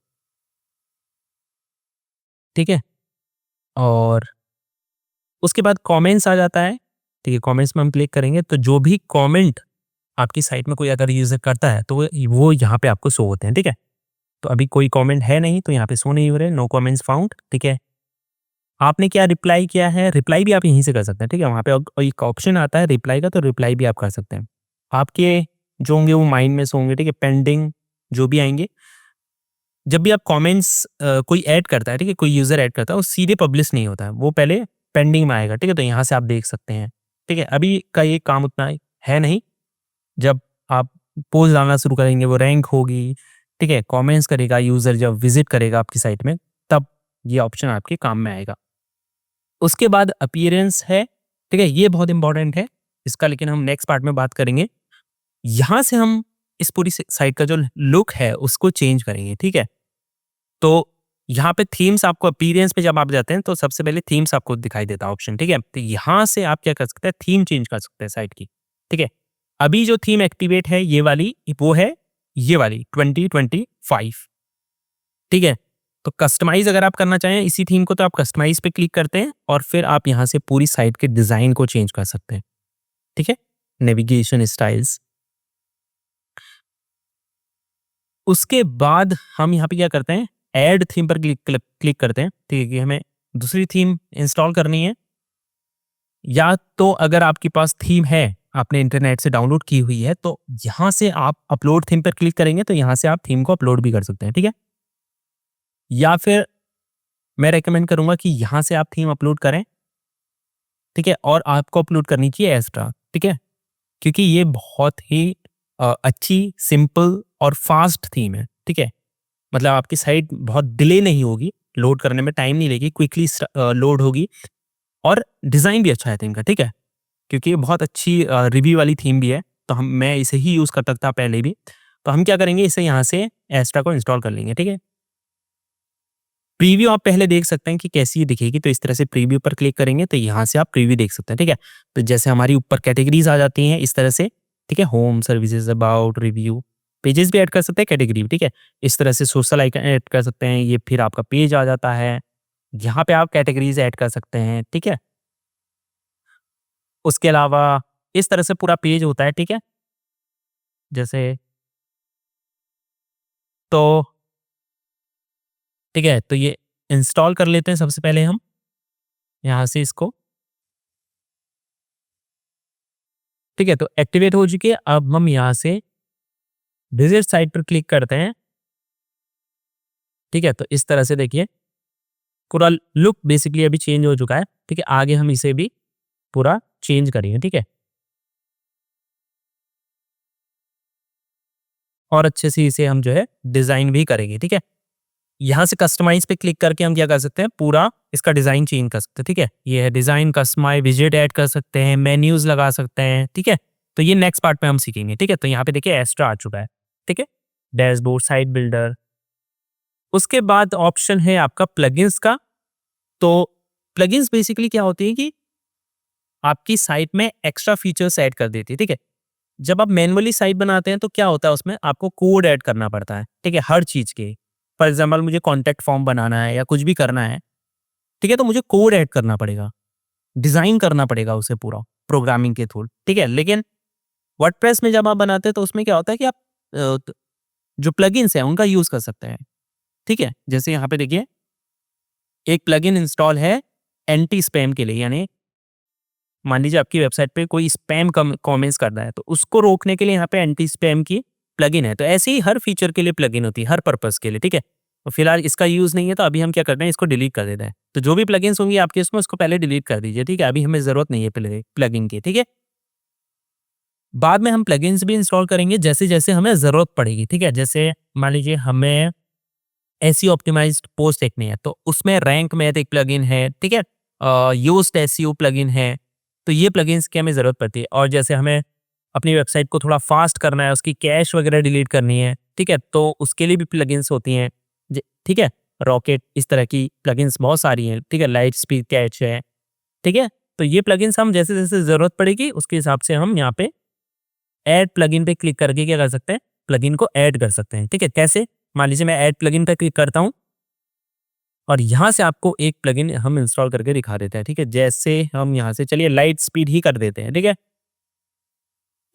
ठीक है। और उसके बाद कमेंट्स आ जाता है, ठीक है। कमेंट्स में हम क्लिक करेंगे तो जो भी कमेंट आपकी साइट में कोई अगर यूज़र करता है तो वो यहाँ पे आपको शो होते हैं, ठीक है। तो अभी कोई कमेंट है नहीं तो यहाँ पे शो नहीं हो रहे, नो कमेंट्स फाउंड, ठीक है। आपने क्या रिप्लाई किया है, रिप्लाई भी आप यहीं से कर सकते हैं, ठीक है। वहाँ पे एक ऑप्शन आता है रिप्लाई का, तो रिप्लाई भी आप कर सकते हैं। आपके जो होंगे वो माइंड में से होंगे, ठीक है, पेंडिंग जो भी आएंगे। जब भी आप कमेंट्स कोई ऐड करता है, ठीक है, कोई यूज़र ऐड करता है, वो सीधे पब्लिश नहीं होता है, वो पहले पेंडिंग में आएगा, ठीक है। तो यहाँ से आप देख सकते हैं, ठीक है। अभी का ये काम उतना है नहीं, जब आप पोस्ट डालना शुरू करेंगे वो रैंक होगी, ठीक है, कमेंट्स करेगा यूज़र, जब विजिट करेगा आपकी साइट में तब ये ऑप्शन आपके काम में आएगा। उसके बाद अपीयरेंस है, ठीक है, ये बहुत इंपॉर्टेंट है इसका, लेकिन हम नेक्स्ट पार्ट में बात करेंगे। यहाँ से हम इस पूरी साइट का जो लुक है उसको चेंज करेंगे, ठीक है। तो यहाँ पे थीम्स आपको अपीयरेंस पे जब आप जाते हैं तो सबसे पहले थीम्स आपको दिखाई देता है ऑप्शन, ठीक है? तो यहाँ से आप क्या कर सकते हैं, थीम चेंज कर सकते हैं साइट की, ठीक है? अभी जो थीम एक्टिवेट है ये वाली, वो है ये वाली 2025, ठीक है? तो कस्टमाइज़ अगर आप करना चाहें इसी थीम को तो आप कस्टमाइज़ पे क्लिक करते हैं और फिर आप यहाँ से पूरी साइट के डिज़ाइन को चेंज कर सकते हैं, ठीक है? Navigation styles. उसके बाद हम यहाँ पे क्या करते हैं, ऐड थीम पर क्लिक करते हैं, ठीक है? कि हमें दूसरी थीम इंस्टॉल करनी है, या तो अगर आपके पास थीम है, आपने इंटरनेट से डाउनलोड की हुई है, तो यहाँ से आप अपलोड थीम पर क्लिक करेंगे तो यहाँ से आप थीम को अपलोड भी कर सकते हैं, ठीक है? या फिर मैं रेकमेंड करूँगा कि यहाँ से आप थीम अपलोड करें, ठीक है? और आपको अपलोड करनी चाहिए एक्स्ट्रा, ठीक है? क्योंकि ये बहुत ही अच्छी, सिंपल और फास्ट थीम है, ठीक है? मतलब आपकी साइट बहुत डिले नहीं होगी, लोड करने में टाइम नहीं लेगी, क्विकली लोड होगी और डिज़ाइन भी अच्छा है थीम का, ठीक है? क्योंकि ये बहुत अच्छी रिव्यू वाली थीम भी है, तो मैं इसे ही यूज़ करता था पहले भी। तो हम क्या करेंगे, इसे यहाँ से एक्स्ट्रा को इंस्टॉल कर लेंगे, ठीक है? प्रीव्यू आप पहले देख सकते हैं कि कैसी दिखेगी, तो इस तरह से प्रीव्यू पर क्लिक करेंगे तो यहाँ से आप प्रीव्यू देख सकते हैं, ठीक है? तो जैसे हमारी ऊपर कैटेगरीज़ आ जाती हैं इस तरह से, ठीक है? Home, services, about, review, pages भी ऐड कर सकते हैं, कैटेगरी भी, ठीक है? इस तरह से सोशल आइकन ऐड कर सकते हैं, ये फिर आपका पेज आ जाता है। यहाँ पे आप कैटेगरीज़ ऐड कर सकते हैं, ठीक है? उसके अलावा इस तरह से पूरा पेज होता है, ठीक है? जैसे तो ठीक है, तो ये इंस्टॉल कर लेते हैं सबसे पहले हम, यहाँ से इसको, ठीक है? तो एक्टिवेट हो चुकी है, अब हम यहाँ से विज़िट साइट पर क्लिक करते हैं, ठीक है? तो इस तरह से देखिए, पूरा लुक बेसिकली अभी चेंज हो चुका है, ठीक है? आगे हम इसे भी पूरा चेंज करेंगे, ठीक है? और अच्छे से इसे हम जो है डिज़ाइन भी करेंगे, ठीक है? यहाँ से कस्टमाइज़ पे क्लिक करके हम क्या कर सकते हैं, पूरा इसका डिज़ाइन चेंज कर सकते हैं, ठीक है? ये है डिज़ाइन, कस्टमाइज़, विजेट ऐड कर सकते हैं, मेन्यूज़ लगा सकते हैं, ठीक है? तो ये नेक्स्ट पार्ट में हम सीखेंगे, ठीक है? तो यहाँ पे देखिए एक्स्ट्रा आ चुका है, ठीक है? डैशबोर्ड, साइट बिल्डर, उसके बाद ऑप्शन है आपका प्लगइन्स का। तो प्लगइन्स बेसिकली क्या होती है कि आपकी साइट में एक्स्ट्रा फीचर्स ऐड कर देती है, ठीक है? जब आप मैनुअली साइट बनाते हैं तो क्या होता है, उसमें आपको कोड ऐड करना पड़ता है, ठीक है? हर चीज़ के। फॉर एग्ज़ाम्पल मुझे कॉन्टैक्ट फॉर्म बनाना है या कुछ भी करना है, ठीक है? तो मुझे कोड ऐड करना पड़ेगा, डिज़ाइन करना पड़ेगा उसे पूरा प्रोग्रामिंग के थ्रू, ठीक है? लेकिन वर्डप्रेस में जब आप बनाते हैं तो उसमें क्या होता है कि आप जो प्लगइन्स हैं उनका यूज़ कर सकते हैं, ठीक है? जैसे यहाँ पे देखिए, एक प्लगइन इंस्टॉल है एंटी स्पैम के लिए, यानी मान लीजिए आपकी वेबसाइट पे कोई स्पैम कमेंट्स कर रहा है तो उसको रोकने के लिए यहाँ पे एंटी स्पैम की प्लगइन है। तो ऐसे ही हर फीचर के लिए प्लगइन होती है, हर पर्पस के लिए, ठीक है? तो फिलहाल इसका यूज़ नहीं है तो अभी हम क्या कर रहे हैं, इसको डिलीट कर देते हैं। तो जो भी प्लगइन्स होंगी आपके इसमें, उसको पहले डिलीट कर दीजिए, ठीक है? अभी हमें ज़रूरत नहीं है प्लगइन की, ठीक है? बाद में हम प्लगइन्स भी इंस्टॉल करेंगे जैसे-जैसे हमें ज़रूरत पड़ेगी, ठीक है? जैसे मान लीजिए हमें एसईओ ऑप्टिमाइज्ड पोस्ट देखनी है तो उसमें रैंक मैथ एक प्लगइन है, ठीक है? योस्ट एसईओ प्लगइन है, तो ये प्लगइन्स की हमें ज़रूरत पड़ती है। और जैसे हमें अपनी वेबसाइट को थोड़ा फास्ट करना है, उसकी कैश वगैरह डिलीट करनी है, ठीक है? तो उसके लिए भी प्लगइन्स होती हैं, ठीक है? रॉकेट, इस तरह की प्लगइन्स बहुत सारी हैं, ठीक है? लाइट स्पीड कैच है, ठीक है? तो ये प्लगइन्स हम जैसे-जैसे ज़रूरत पड़ेगी उसके हिसाब से हम यहाँ पे ऐड प्लगइन पे क्लिक करके क्या कर सकते हैं, प्लगइन को ऐड कर सकते हैं, ठीक है? कैसे? मान लीजिए मैं ऐड प्लगइन पे क्लिक करता हूँ और यहाँ से आपको एक प्लगइन हम इंस्टॉल करके दिखा देते हैं, ठीक है? जैसे हम यहाँ से चलिए लाइट स्पीड ही कर देते हैं, ठीक है?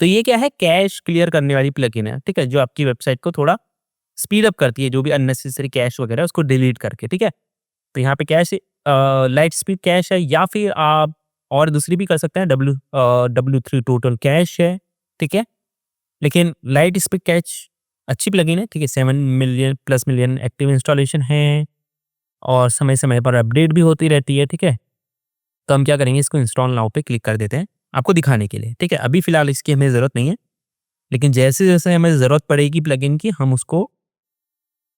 तो ये क्या है, कैश क्लियर करने वाली प्लगइन है, ठीक है? जो आपकी वेबसाइट को थोड़ा स्पीड अप करती है, जो भी अननेसेसरी कैश वगैरह है उसको डिलीट करके, ठीक है? तो यहाँ पे कैश लाइट स्पीड कैश है, या फिर आप और दूसरी भी कर सकते हैं, W3 टोटल कैश है, ठीक है? लेकिन लाइट स्पीड कैच अच्छी प्लगइन है, ठीक है? 7 million plus million active installation है और समय-समय पर अपडेट भी होती रहती है, ठीक है? तो हम क्या करेंगे, इसको इंस्टॉल नाउ पे क्लिक कर देते हैं, आपको दिखाने के लिए, ठीक है? अभी फ़िलहाल इसकी हमें ज़रूरत नहीं है, लेकिन जैसे-जैसे हमें ज़रूरत पड़ेगी प्लगइन की, हम उसको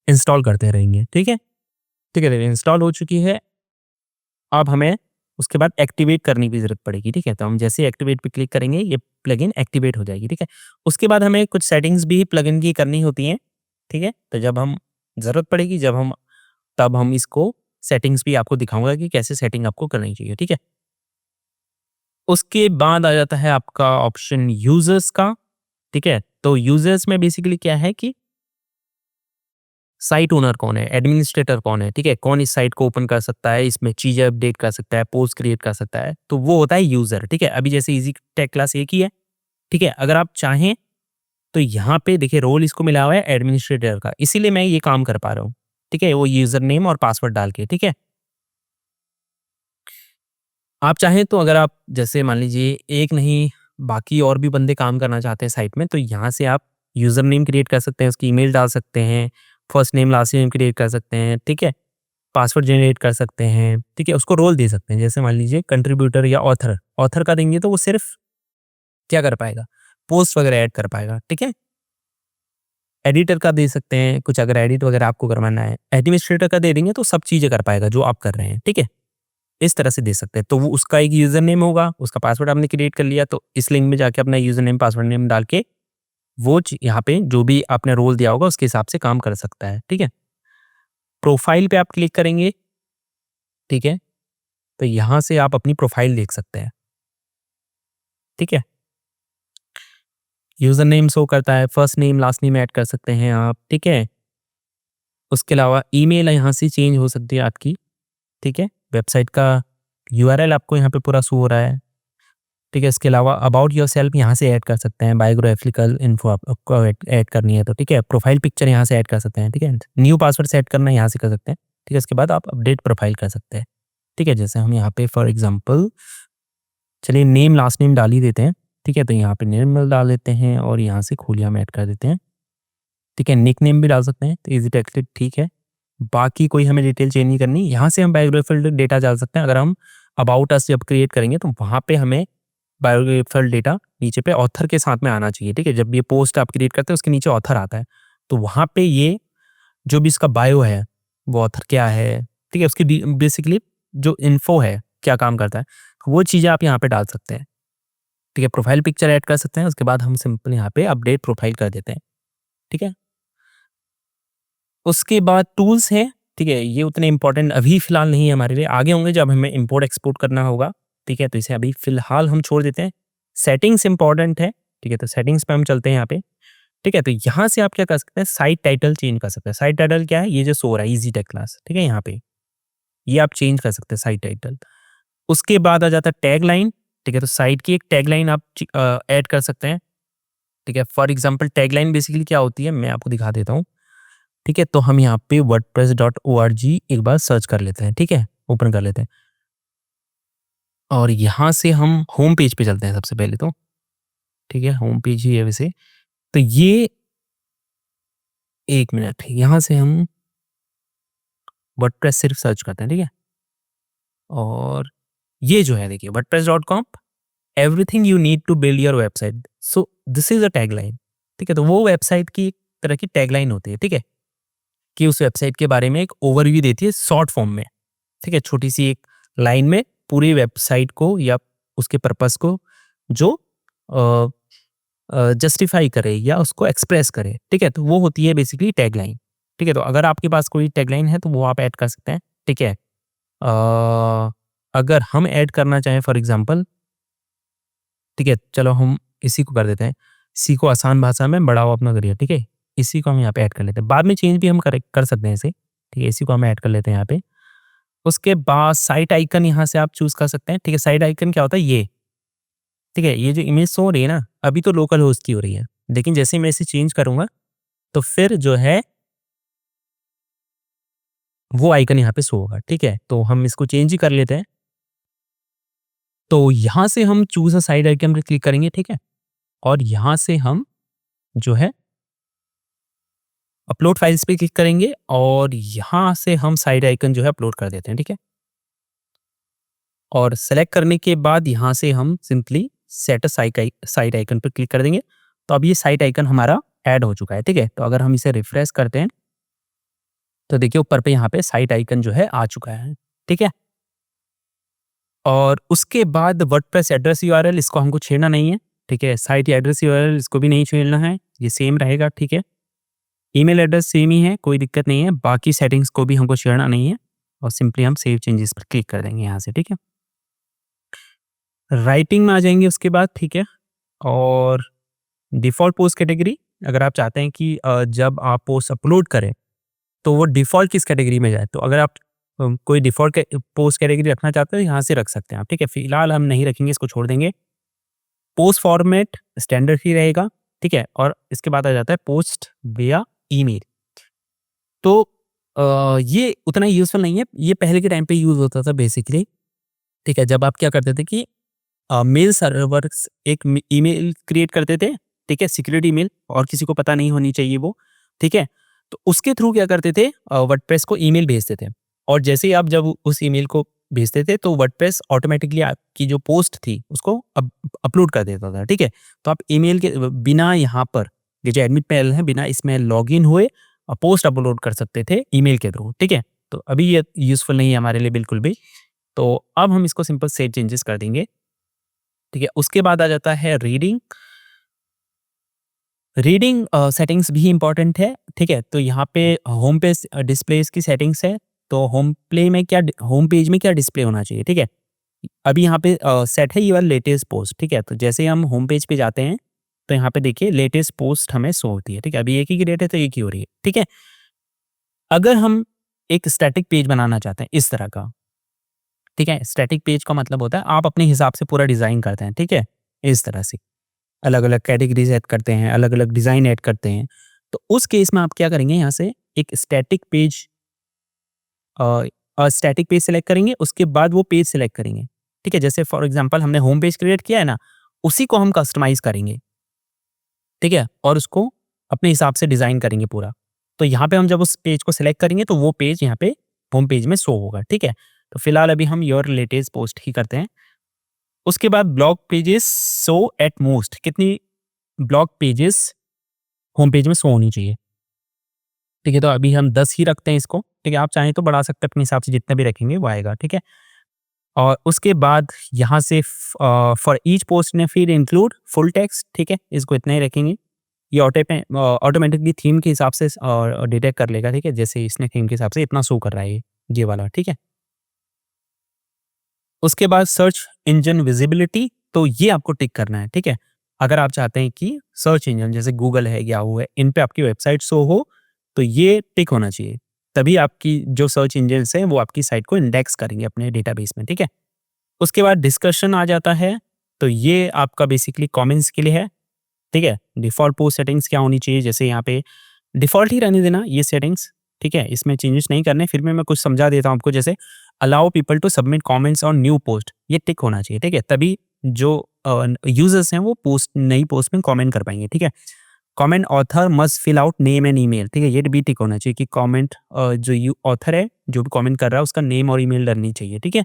इंस्टॉल करते रहेंगे, ठीक है? ठीक है, देखिए इंस्टॉल हो चुकी है, अब हमें उसके बाद एक्टिवेट करने की ज़रूरत पड़ेगी, ठीक है? तो हम जैसे ही एक्टिवेट पे क्लिक करेंगे, ये प्लगइन एक्टिवेट हो जाएगी, ठीक है? उसके बाद हमें कुछ सेटिंग्स भी प्लगइन की करनी होती हैं, ठीक है? तो जब हम ज़रूरत पड़ेगी, जब हम तब हम इसको सेटिंग्स भी आपको दिखाऊंगा कि कैसे सेटिंग आपको करनी चाहिए, ठीक है। उसके बाद आ जाता है आपका ऑप्शन यूजर्स का, ठीक है। तो यूजर्स में बेसिकली क्या है कि साइट ओनर कौन है, एडमिनिस्ट्रेटर कौन है, ठीक है, कौन इस साइट को ओपन कर सकता है, इसमें चीजें अपडेट कर सकता है, पोस्ट क्रिएट कर सकता है, तो वो होता है यूजर, ठीक है। अभी जैसे इजी टेक क्लास एक ही है, ठीक है। अगर आप चाहें तो यहाँ पे देखिए रोल इसको मिला हुआ है एडमिनिस्ट्रेटर का, इसीलिए मैं ये काम कर पा रहा हूँ, ठीक है, वो यूजर नेम और पासवर्ड डाल के, ठीक है। आप चाहें तो अगर आप जैसे मान लीजिए एक नहीं बाकी और भी बंदे काम करना चाहते हैं साइट में, तो यहाँ से आप यूजर नेम क्रिएट कर सकते हैं, उसकी ईमेल डाल सकते हैं, first name last name create कर सकते हैं, ठीक है, पासवर्ड जनरेट कर सकते हैं, ठीक है, उसको रोल दे सकते हैं। जैसे मान लीजिए कंट्रीब्यूटर या ऑथर, ऑथर का देंगे तो वो सिर्फ क्या कर पाएगा, पोस्ट वगैरह ऐड कर पाएगा, ठीक है। एडिटर का दे सकते हैं, कुछ अगर एडिट वगैरह आपको करवाना है। एडमिनिस्ट्रेटर का दे देंगे तो सब चीजें कर पाएगा जो आप कर रहे हैं, ठीक है। इस तरह से दे सकते हैं। तो वो उसका एक यूजर नेम होगा, उसका पासवर्ड आपने क्रिएट कर लिया, तो इस लिंक में जाके अपना यूजर नेम पासवर्ड नेम डाल के वो यहाँ पे जो भी आपने रोल दिया होगा उसके हिसाब से काम कर सकता है, ठीक है। प्रोफाइल पे आप क्लिक करेंगे, ठीक है, तो यहाँ से आप अपनी प्रोफाइल देख सकते हैं, ठीक है। यूजर नेम शो करता है, first name last name add कर सकते हैं आप, ठीक है। उसके अलावा ईमेल यहाँ से चेंज हो सकती है आपकी, ठीक है। वेबसाइट का यूआरएल आपको यहाँ पे पूरा शो हो रहा है, ठीक है। इसके अलावा अबाउट योरसेल्फ यहाँ से ऐड कर सकते हैं, बायोग्राफिकल इन्फो आपको ऐड करनी है तो, ठीक है। प्रोफाइल पिक्चर यहाँ से ऐड कर सकते हैं, ठीक है। न्यू पासवर्ड सेट करना यहाँ से कर सकते हैं, ठीक है। इसके बाद आप अपडेट प्रोफाइल कर सकते हैं, ठीक है। जैसे हम यहाँ पे फॉर एग्जांपल चलिए नेम लास्ट नेम डाल ही देते हैं, ठीक है। तो यहाँ पे निर्मल डाल देते हैं और यहाँ से खोलिया में ऐड कर देते हैं, ठीक है। निक नेम भी डाल सकते हैं, तो इजी टेक्स्ट, ठीक है। बाकी कोई हमें डिटेल चेंज नहीं करनी। यहाँ से हम बायोग्राफिकल डेटा डाल सकते हैं। अगर हम अबाउट अस जब क्रिएट करेंगे तो वहाँ पे हमें बायोग्राफिकल डेटा नीचे पे ऑथर के साथ में आना चाहिए, ठीक है। जब ये पोस्ट आप क्रिएट करते हैं उसके नीचे ऑथर आता है, तो वहाँ पे ये जो भी इसका बायो है, वो ऑथर क्या है, ठीक है, उसकी बेसिकली जो इन्फो है, क्या काम करता है, वो चीज़ें आप यहाँ पे डाल सकते हैं, ठीक है। प्रोफाइल पिक्चर ऐड कर सकते हैं। उसके बाद हम सिंपल यहाँ पे अपडेट प्रोफाइल कर देते हैं, ठीक है। उसके बाद टूल्स हैं, ठीक है। ये उतने इंपॉर्टेंट अभी फिलहाल नहीं है हमारे लिए, आगे होंगे जब हमें इंपोर्ट एक्सपोर्ट करना होगा, ठीक है। तो इसे अभी फिलहाल हम छोड़ देते हैं। सेटिंग्स इंपॉर्टेंट है, ठीक है। तो सेटिंग्स पे हम चलते हैं यहाँ पे, ठीक है। तो यहाँ से आप क्या कर सकते हैं, साइट टाइटल चेंज कर सकते हैं। साइट टाइटल क्या है, ये जो शो हो रहा है इजी टेक क्लास, ठीक है, यहाँ पे ये आप चेंज कर सकते हैं साइट टाइटल। उसके बाद आ जाता है टैग लाइन, ठीक है। तो साइट की एक टैग लाइन आप ऐड कर सकते हैं, ठीक है। For example tag line basically क्या होती है मैं आपको दिखा देता हूँ, ठीक है। तो हम यहाँ पे wordpress.org एक बार सर्च कर लेते हैं, ठीक है, ओपन कर लेते हैं और यहाँ से हम होम पेज पे चलते हैं सबसे पहले तो, ठीक है। होम पेज ही है वैसे, तो ये एक मिनट, यहाँ से हम वर्डप्रेस सिर्फ सर्च करते हैं, ठीक है। और ये जो है देखिए wordpress.com, everything you need to build your website, so this is a tagline, ठीक है। तो वो वेबसाइट की एक तरह की टैगलाइन होती है, ठीक है, कि उस वेबसाइट के बारे में एक ओवरव्यू देती है शॉर्ट फॉर्म में, ठीक है। छोटी सी एक लाइन में पूरी वेबसाइट को या उसके पर्पस को जो जस्टिफाई करे या उसको एक्सप्रेस करे, ठीक है। तो वो होती है बेसिकली टैगलाइन, ठीक है। तो अगर आपके पास कोई टैगलाइन है तो वो आप ऐड कर सकते हैं, ठीक है। अगर हम ऐड करना चाहें फॉर एग्जांपल, ठीक है, चलो हम इसी को कर देते हैं, इसी को आसान भाषा में बढ़ाओ अपना करियर, ठीक है। इसी को हम यहाँ पे ऐड कर लेते हैं, बाद में चेंज भी हम कर सकते हैं इसे, ठीक है। इसी को हम ऐड कर लेते हैं यहाँ पे। उसके बाद साइट आइकन यहाँ से आप चूज कर सकते हैं, ठीक है। साइट आइकन क्या होता है, ये, ठीक है, ये जो इमेज शो हो रही है ना, अभी तो लोकल होस्ट की हो रही है, लेकिन जैसे मैं इसे चेंज करूंगा तो फिर जो है वो आइकन यहाँ पे शो होगा, ठीक है। तो हम इसको चेंज ही कर लेते हैं। तो यहाँ से हम चूज अ साइड आइकन पर क्लिक करेंगे, ठीक है। और यहाँ से हम जो है अपलोड फाइल्स पे क्लिक करेंगे और यहाँ से हम साइड आइकन जो है अपलोड कर देते हैं, ठीक है। और सेलेक्ट करने के बाद यहाँ से हम सिंपली सेट अ साइड आइकन पर क्लिक कर देंगे। तो अब ये साइड आइकन हमारा ऐड हो चुका है, ठीक है। तो अगर हम इसे रिफ्रेश करते हैं तो देखिए ऊपर पे यहाँ पे साइट आइकन जो है आ चुका है, ठीक है। और उसके बाद वर्डप्रेस एड्रेस यूआरएल, इसको हमको छेड़ना नहीं है, ठीक है। साइट एड्रेस यूआरएल इसको भी नहीं छेड़ना है, ये सेम रहेगा, ठीक है। ईमेल एड्रेस सेम ही है, कोई दिक्कत नहीं है, बाकी सेटिंग्स को भी हमको छेड़ना नहीं है और सिंपली हम सेव चेंजेस पर क्लिक कर देंगे यहाँ से, ठीक है। राइटिंग में आ जाएंगे उसके बाद, ठीक है। और डिफ़ॉल्ट पोस्ट कैटेगरी, अगर आप चाहते हैं कि जब आप पोस्ट अपलोड करें तो वो डिफ़ॉल्ट किस कैटेगरी में जाए, तो अगर आप कोई डिफ़ॉल्ट पोस्ट कैटेगरी रखना चाहते हो यहाँ से रख सकते हैं आप, ठीक है। फिलहाल हम नहीं रखेंगे, इसको छोड़ देंगे। पोस्ट फॉर्मेट स्टैंडर्ड ही रहेगा, ठीक है। और इसके बाद आ जाता है पोस्ट विया ईमेल। तो ये उतना यूज़फुल नहीं है, ये पहले के टाइम पे यूज़ होता था बेसिकली, ठीक है। जब आप क्या करते थे कि मेल सर्वर्स एक ईमेल क्रिएट करते थे, ठीक है, सीक्रेट ईमेल, और किसी को पता नहीं होनी चाहिए वो, ठीक है। तो उसके थ्रू क्या करते थे, वर्डप्रेस को ईमेल भेजते थे, और जैसे ही आप जब उस ईमेल को भेजते थे तो वर्डप्रेस ऑटोमेटिकली आपकी जो पोस्ट थी उसको अपलोड कर देता था, ठीक है। तो आप ईमेल के बिना यहाँ पर ये जो एडमिट पैनल है, बिना इसमें लॉगिन हुए पोस्ट अपलोड कर सकते थे ईमेल के थ्रू, ठीक है। तो अभी ये यूज़फुल नहीं है हमारे लिए बिल्कुल भी। तो अब हम इसको सिंपल सेव चेंजेस कर देंगे, ठीक है। उसके बाद आ जाता है रीडिंग। रीडिंग सेटिंग्स भी इम्पोर्टेंट है, ठीक है। तो यहाँ पे होम पेज डिस्प्लेस की सेटिंग्स है, तो होम पेज में क्या डिस्प्ले होना चाहिए, ठीक है। अभी यहाँ पे सेट है योर लेटेस्ट पोस्ट, ठीक है। तो जैसे ही हम होम पेज पे जाते हैं तो यहाँ पे देखिए लेटेस्ट पोस्ट हमें शो होती है, ठीक है। अभी एक ही की डेट है तो एक ही हो रही है, ठीक है। अगर हम एक स्टैटिक पेज बनाना चाहते हैं इस तरह का, ठीक है, स्टैटिक पेज का मतलब होता है आप अपने हिसाब से पूरा डिज़ाइन करते हैं, ठीक है, इस तरह से अलग-अलग कैटेगरीज़ ऐड करते हैं, अलग-अलग डिज़ाइन ऐड करते हैं। तो उस केस में आप क्या करेंगे, यहाँ से एक स्टैटिक पेज सेलेक्ट करेंगे, उसके बाद वो पेज सेलेक्ट करेंगे, ठीक है। जैसे फॉर एग्ज़ाम्पल हमने होम पेज क्रिएट किया है ना, उसी को हम कस्टमाइज़ करेंगे, ठीक है, और उसको अपने हिसाब से डिज़ाइन करेंगे पूरा। तो यहाँ पे हम जब उस पेज को सेलेक्ट करेंगे तो वो पेज यहाँ पे होम पेज में शो होगा, ठीक है। तो फिलहाल अभी हम योर लेटेस्ट पोस्ट ही करते हैं। उसके बाद blog pages show at most, कितनी ब्लॉग पेजेस होम पेज में शो होनी चाहिए, ठीक है। तो अभी हम 10 ही रखते हैं इसको, ठीक है। आप चाहें तो बढ़ा सकते हैं अपने हिसाब से, जितने भी रखेंगे वो आएगा, ठीक है। और उसके बाद यहाँ से फॉर ईच पोस्ट ने फिर इंक्लूड फुल टेक्स्ट, ठीक है, इसको इतना ही रखेंगे। ये ऑटोमेटिकली थीम के हिसाब से डिटेक्ट कर लेगा, ठीक है। जैसे इसने थीम के हिसाब से इतना शो कर रहा है ये वाला, ठीक है। उसके बाद सर्च इंजन विजिबिलिटी, तो ये आपको टिक करना है, ठीक है। अगर आप चाहते हैं कि सर्च इंजन जैसे गूगल है, याहू है, इन पे आपकी वेबसाइट शो हो, तो ये टिक होना चाहिए। तभी आपकी जो सर्च इंजन्स हैं वो आपकी साइट को इंडेक्स करेंगे अपने डेटाबेस में, ठीक है। उसके बाद डिस्कशन आ जाता है, तो ये आपका बेसिकली कमेंट्स के लिए है, ठीक है। डिफ़ॉल्ट पोस्ट सेटिंग्स क्या होनी चाहिए, जैसे यहाँ पे डिफ़ॉल्ट ही रहने देना ये सेटिंग्स, ठीक है, इसमें चेंजेस नहीं करने। फिर भी मैं कुछ समझा देता हूँ आपको, जैसे allow people to submit comments on new post, ये टिक होना चाहिए, ठीक है। तभी जो यूज़र्स हैं वो नई पोस्ट में कमेंट कर पाएँगे, ठीक है। Comment author must fill out name and email, ठीक है, ये भी टिक होना चाहिए कि कमेंट जो ऑथर है, जो भी कमेंट कर रहा है उसका नेम और ईमेल डलनी चाहिए, ठीक है।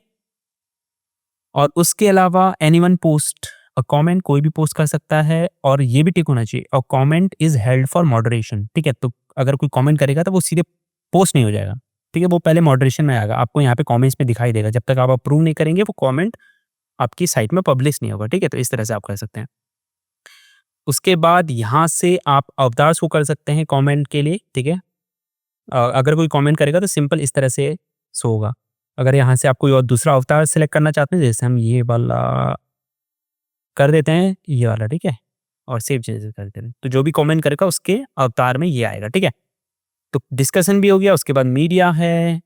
और उसके अलावा एनीवन पोस्ट कमेंट, कोई भी पोस्ट कर सकता है, और ये भी टिक होना चाहिए, और comment is held for moderation, ठीक है। तो अगर कोई कमेंट करेगा तो वो सीधे पोस्ट नहीं हो जाएगा, ठीक है, वो पहले मॉडरेशन में आएगा, आपको यहाँ पे कमेंट्स में दिखाई देगा। जब तक आप अप्रूव नहीं करेंगे वो कमेंट आपकी साइट में पब्लिश नहीं होगा, ठीक है। तो इस तरह से आप कर सकते हैं। उसके बाद यहाँ से आप अवतार शो कर सकते हैं कमेंट के लिए, ठीक है। अगर कोई कमेंट करेगा तो सिंपल इस तरह से शो होगा। अगर यहाँ से आप कोई और दूसरा अवतार सेलेक्ट करना चाहते हैं, जैसे हम ये वाला कर देते हैं, ये वाला, ठीक है, और सेव चेंजेस कर देते हैं, तो जो भी कमेंट करेगा उसके अवतार में ये आएगा, ठीक है। तो डिस्कशन भी हो गया। उसके बाद मीडिया है,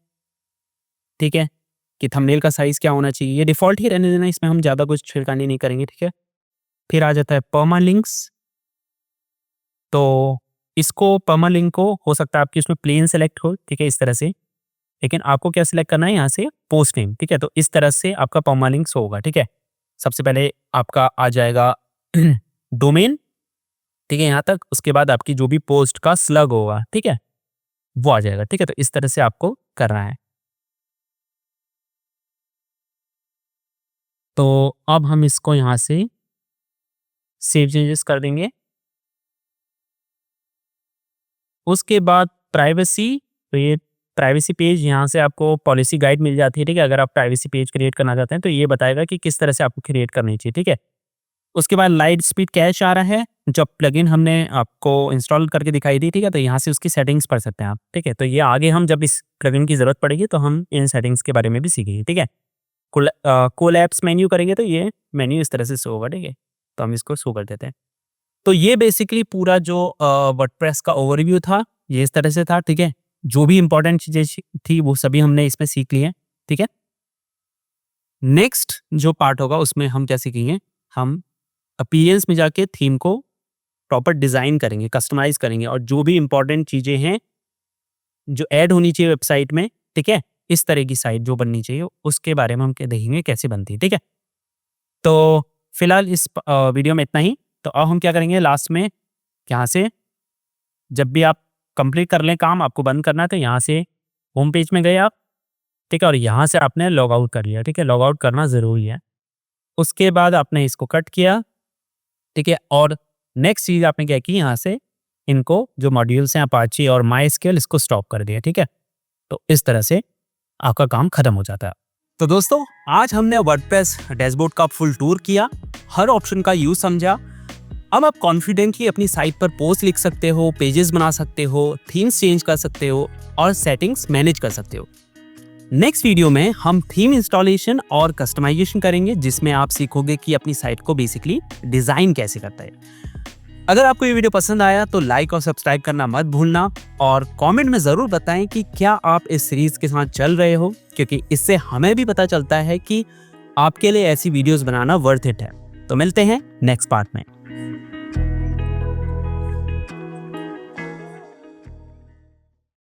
ठीक है, कि थंबनेल का साइज़ क्या होना चाहिए, ये डिफ़ॉल्ट ही रहने देना, इसमें हम ज़्यादा कुछ छिड़कानी नहीं करेंगे, ठीक है। फिर आ जाता है परमालिंक्स, तो इसको परमालिंक को हो सकता है आपकी उसमें प्लेन सेलेक्ट हो, ठीक है, इस तरह से, लेकिन आपको क्या सेलेक्ट करना है यहाँ से पोस्ट नेम, ठीक है। तो इस तरह से आपका परमालिंक्स होगा, ठीक है। सबसे पहले आपका आ जाएगा डोमेन, ठीक है, यहाँ तक। उसके बाद आपकी जो भी पोस्ट का स्लग होगा, ठीक है, वो आ जाएगा, ठीक है। तो इस तरह से आपको करना है। तो अब हम इसको यहाँ से सेव चेंजेस कर देंगे। उसके बाद प्राइवेसी, तो ये प्राइवेसी पेज, यहाँ से आपको पॉलिसी गाइड मिल जाती है, ठीक है। अगर आप प्राइवेसी पेज क्रिएट करना चाहते हैं तो ये बताएगा कि किस तरह से आपको क्रिएट करनी चाहिए, ठीक है। उसके बाद लाइट स्पीड कैश आ रहा है, जो प्लगइन हमने आपको इंस्टॉल करके दिखाई थी, ठीक है, तो यहाँ से उसकी सेटिंग्स पढ़ सकते हैं आप, ठीक है। तो ये आगे हम जब इस प्लगइन की ज़रूरत पड़ेगी तो हम इन सेटिंग्स के बारे में भी सीखेंगे, ठीक है। कोलैप्स मेन्यू करेंगे तो ये मेन्यू इस तरह से शो होगा, ठीक है। तो हम इसको शो कर देते हैं। तो ये बेसिकली पूरा जो वर्डप्रेस का ओवरव्यू था, ये इस तरह से था, ठीक है। जो भी इंपॉर्टेंट चीज़ें थी वो सभी हमने इसमें सीख ली हैं, ठीक है। नेक्स्ट जो पार्ट होगा उसमें हम क्या सीखेंगे, हम अपीयरेंस में जाके थीम को प्रॉपर डिज़ाइन करेंगे, कस्टमाइज़ करेंगे और जो भी इंपॉर्टेंट चीज़ें हैं जो ऐड होनी चाहिए वेबसाइट में, ठीक है, इस तरह की साइट जो बननी चाहिए उसके बारे में हम देखेंगे कैसे बनती है, ठीक है। तो फिलहाल इस वीडियो में इतना ही। तो अब हम क्या करेंगे लास्ट में, यहाँ से जब भी आप कंप्लीट कर लें काम, आपको बंद करना है तो यहाँ से होम पेज में गए आप, ठीक है, और यहाँ से आपने लॉग आउट कर लिया, ठीक है। लॉग आउट करना ज़रूरी है। उसके बाद आपने इसको कट किया, ठीक है, और नेक्स्ट चीज़ आपने क्या की, यहाँ से इनको जो मॉड्यूल्स हैं अपाची और माइस्क्यूएल इसको स्टॉप कर दिया, ठीक है। तो इस तरह से आपका काम खत्म हो जाता है। तो दोस्तों, आज हमने वर्डप्रेस डैशबोर्ड का फुल टूर किया, हर ऑप्शन का यूज समझा। अब आप कॉन्फिडेंटली अपनी साइट पर पोस्ट लिख सकते हो, पेजेस बना सकते हो, थीम्स चेंज कर सकते हो और सेटिंग्स मैनेज कर सकते हो। नेक्स्ट वीडियो में हम थीम इंस्टॉलेशन और कस्टमाइजेशन करेंगे, जिसमें आप सीखोगे कि अपनी साइट को बेसिकली डिजाइन कैसे करता है। अगर आपको ये वीडियो पसंद आया तो लाइक और सब्सक्राइब करना मत भूलना और कमेंट में ज़रूर बताएं कि क्या आप इस सीरीज़ के साथ चल रहे हो, क्योंकि इससे हमें भी पता चलता है कि आपके लिए ऐसी वीडियोस बनाना वर्थ इट है। तो मिलते हैं नेक्स्ट पार्ट में।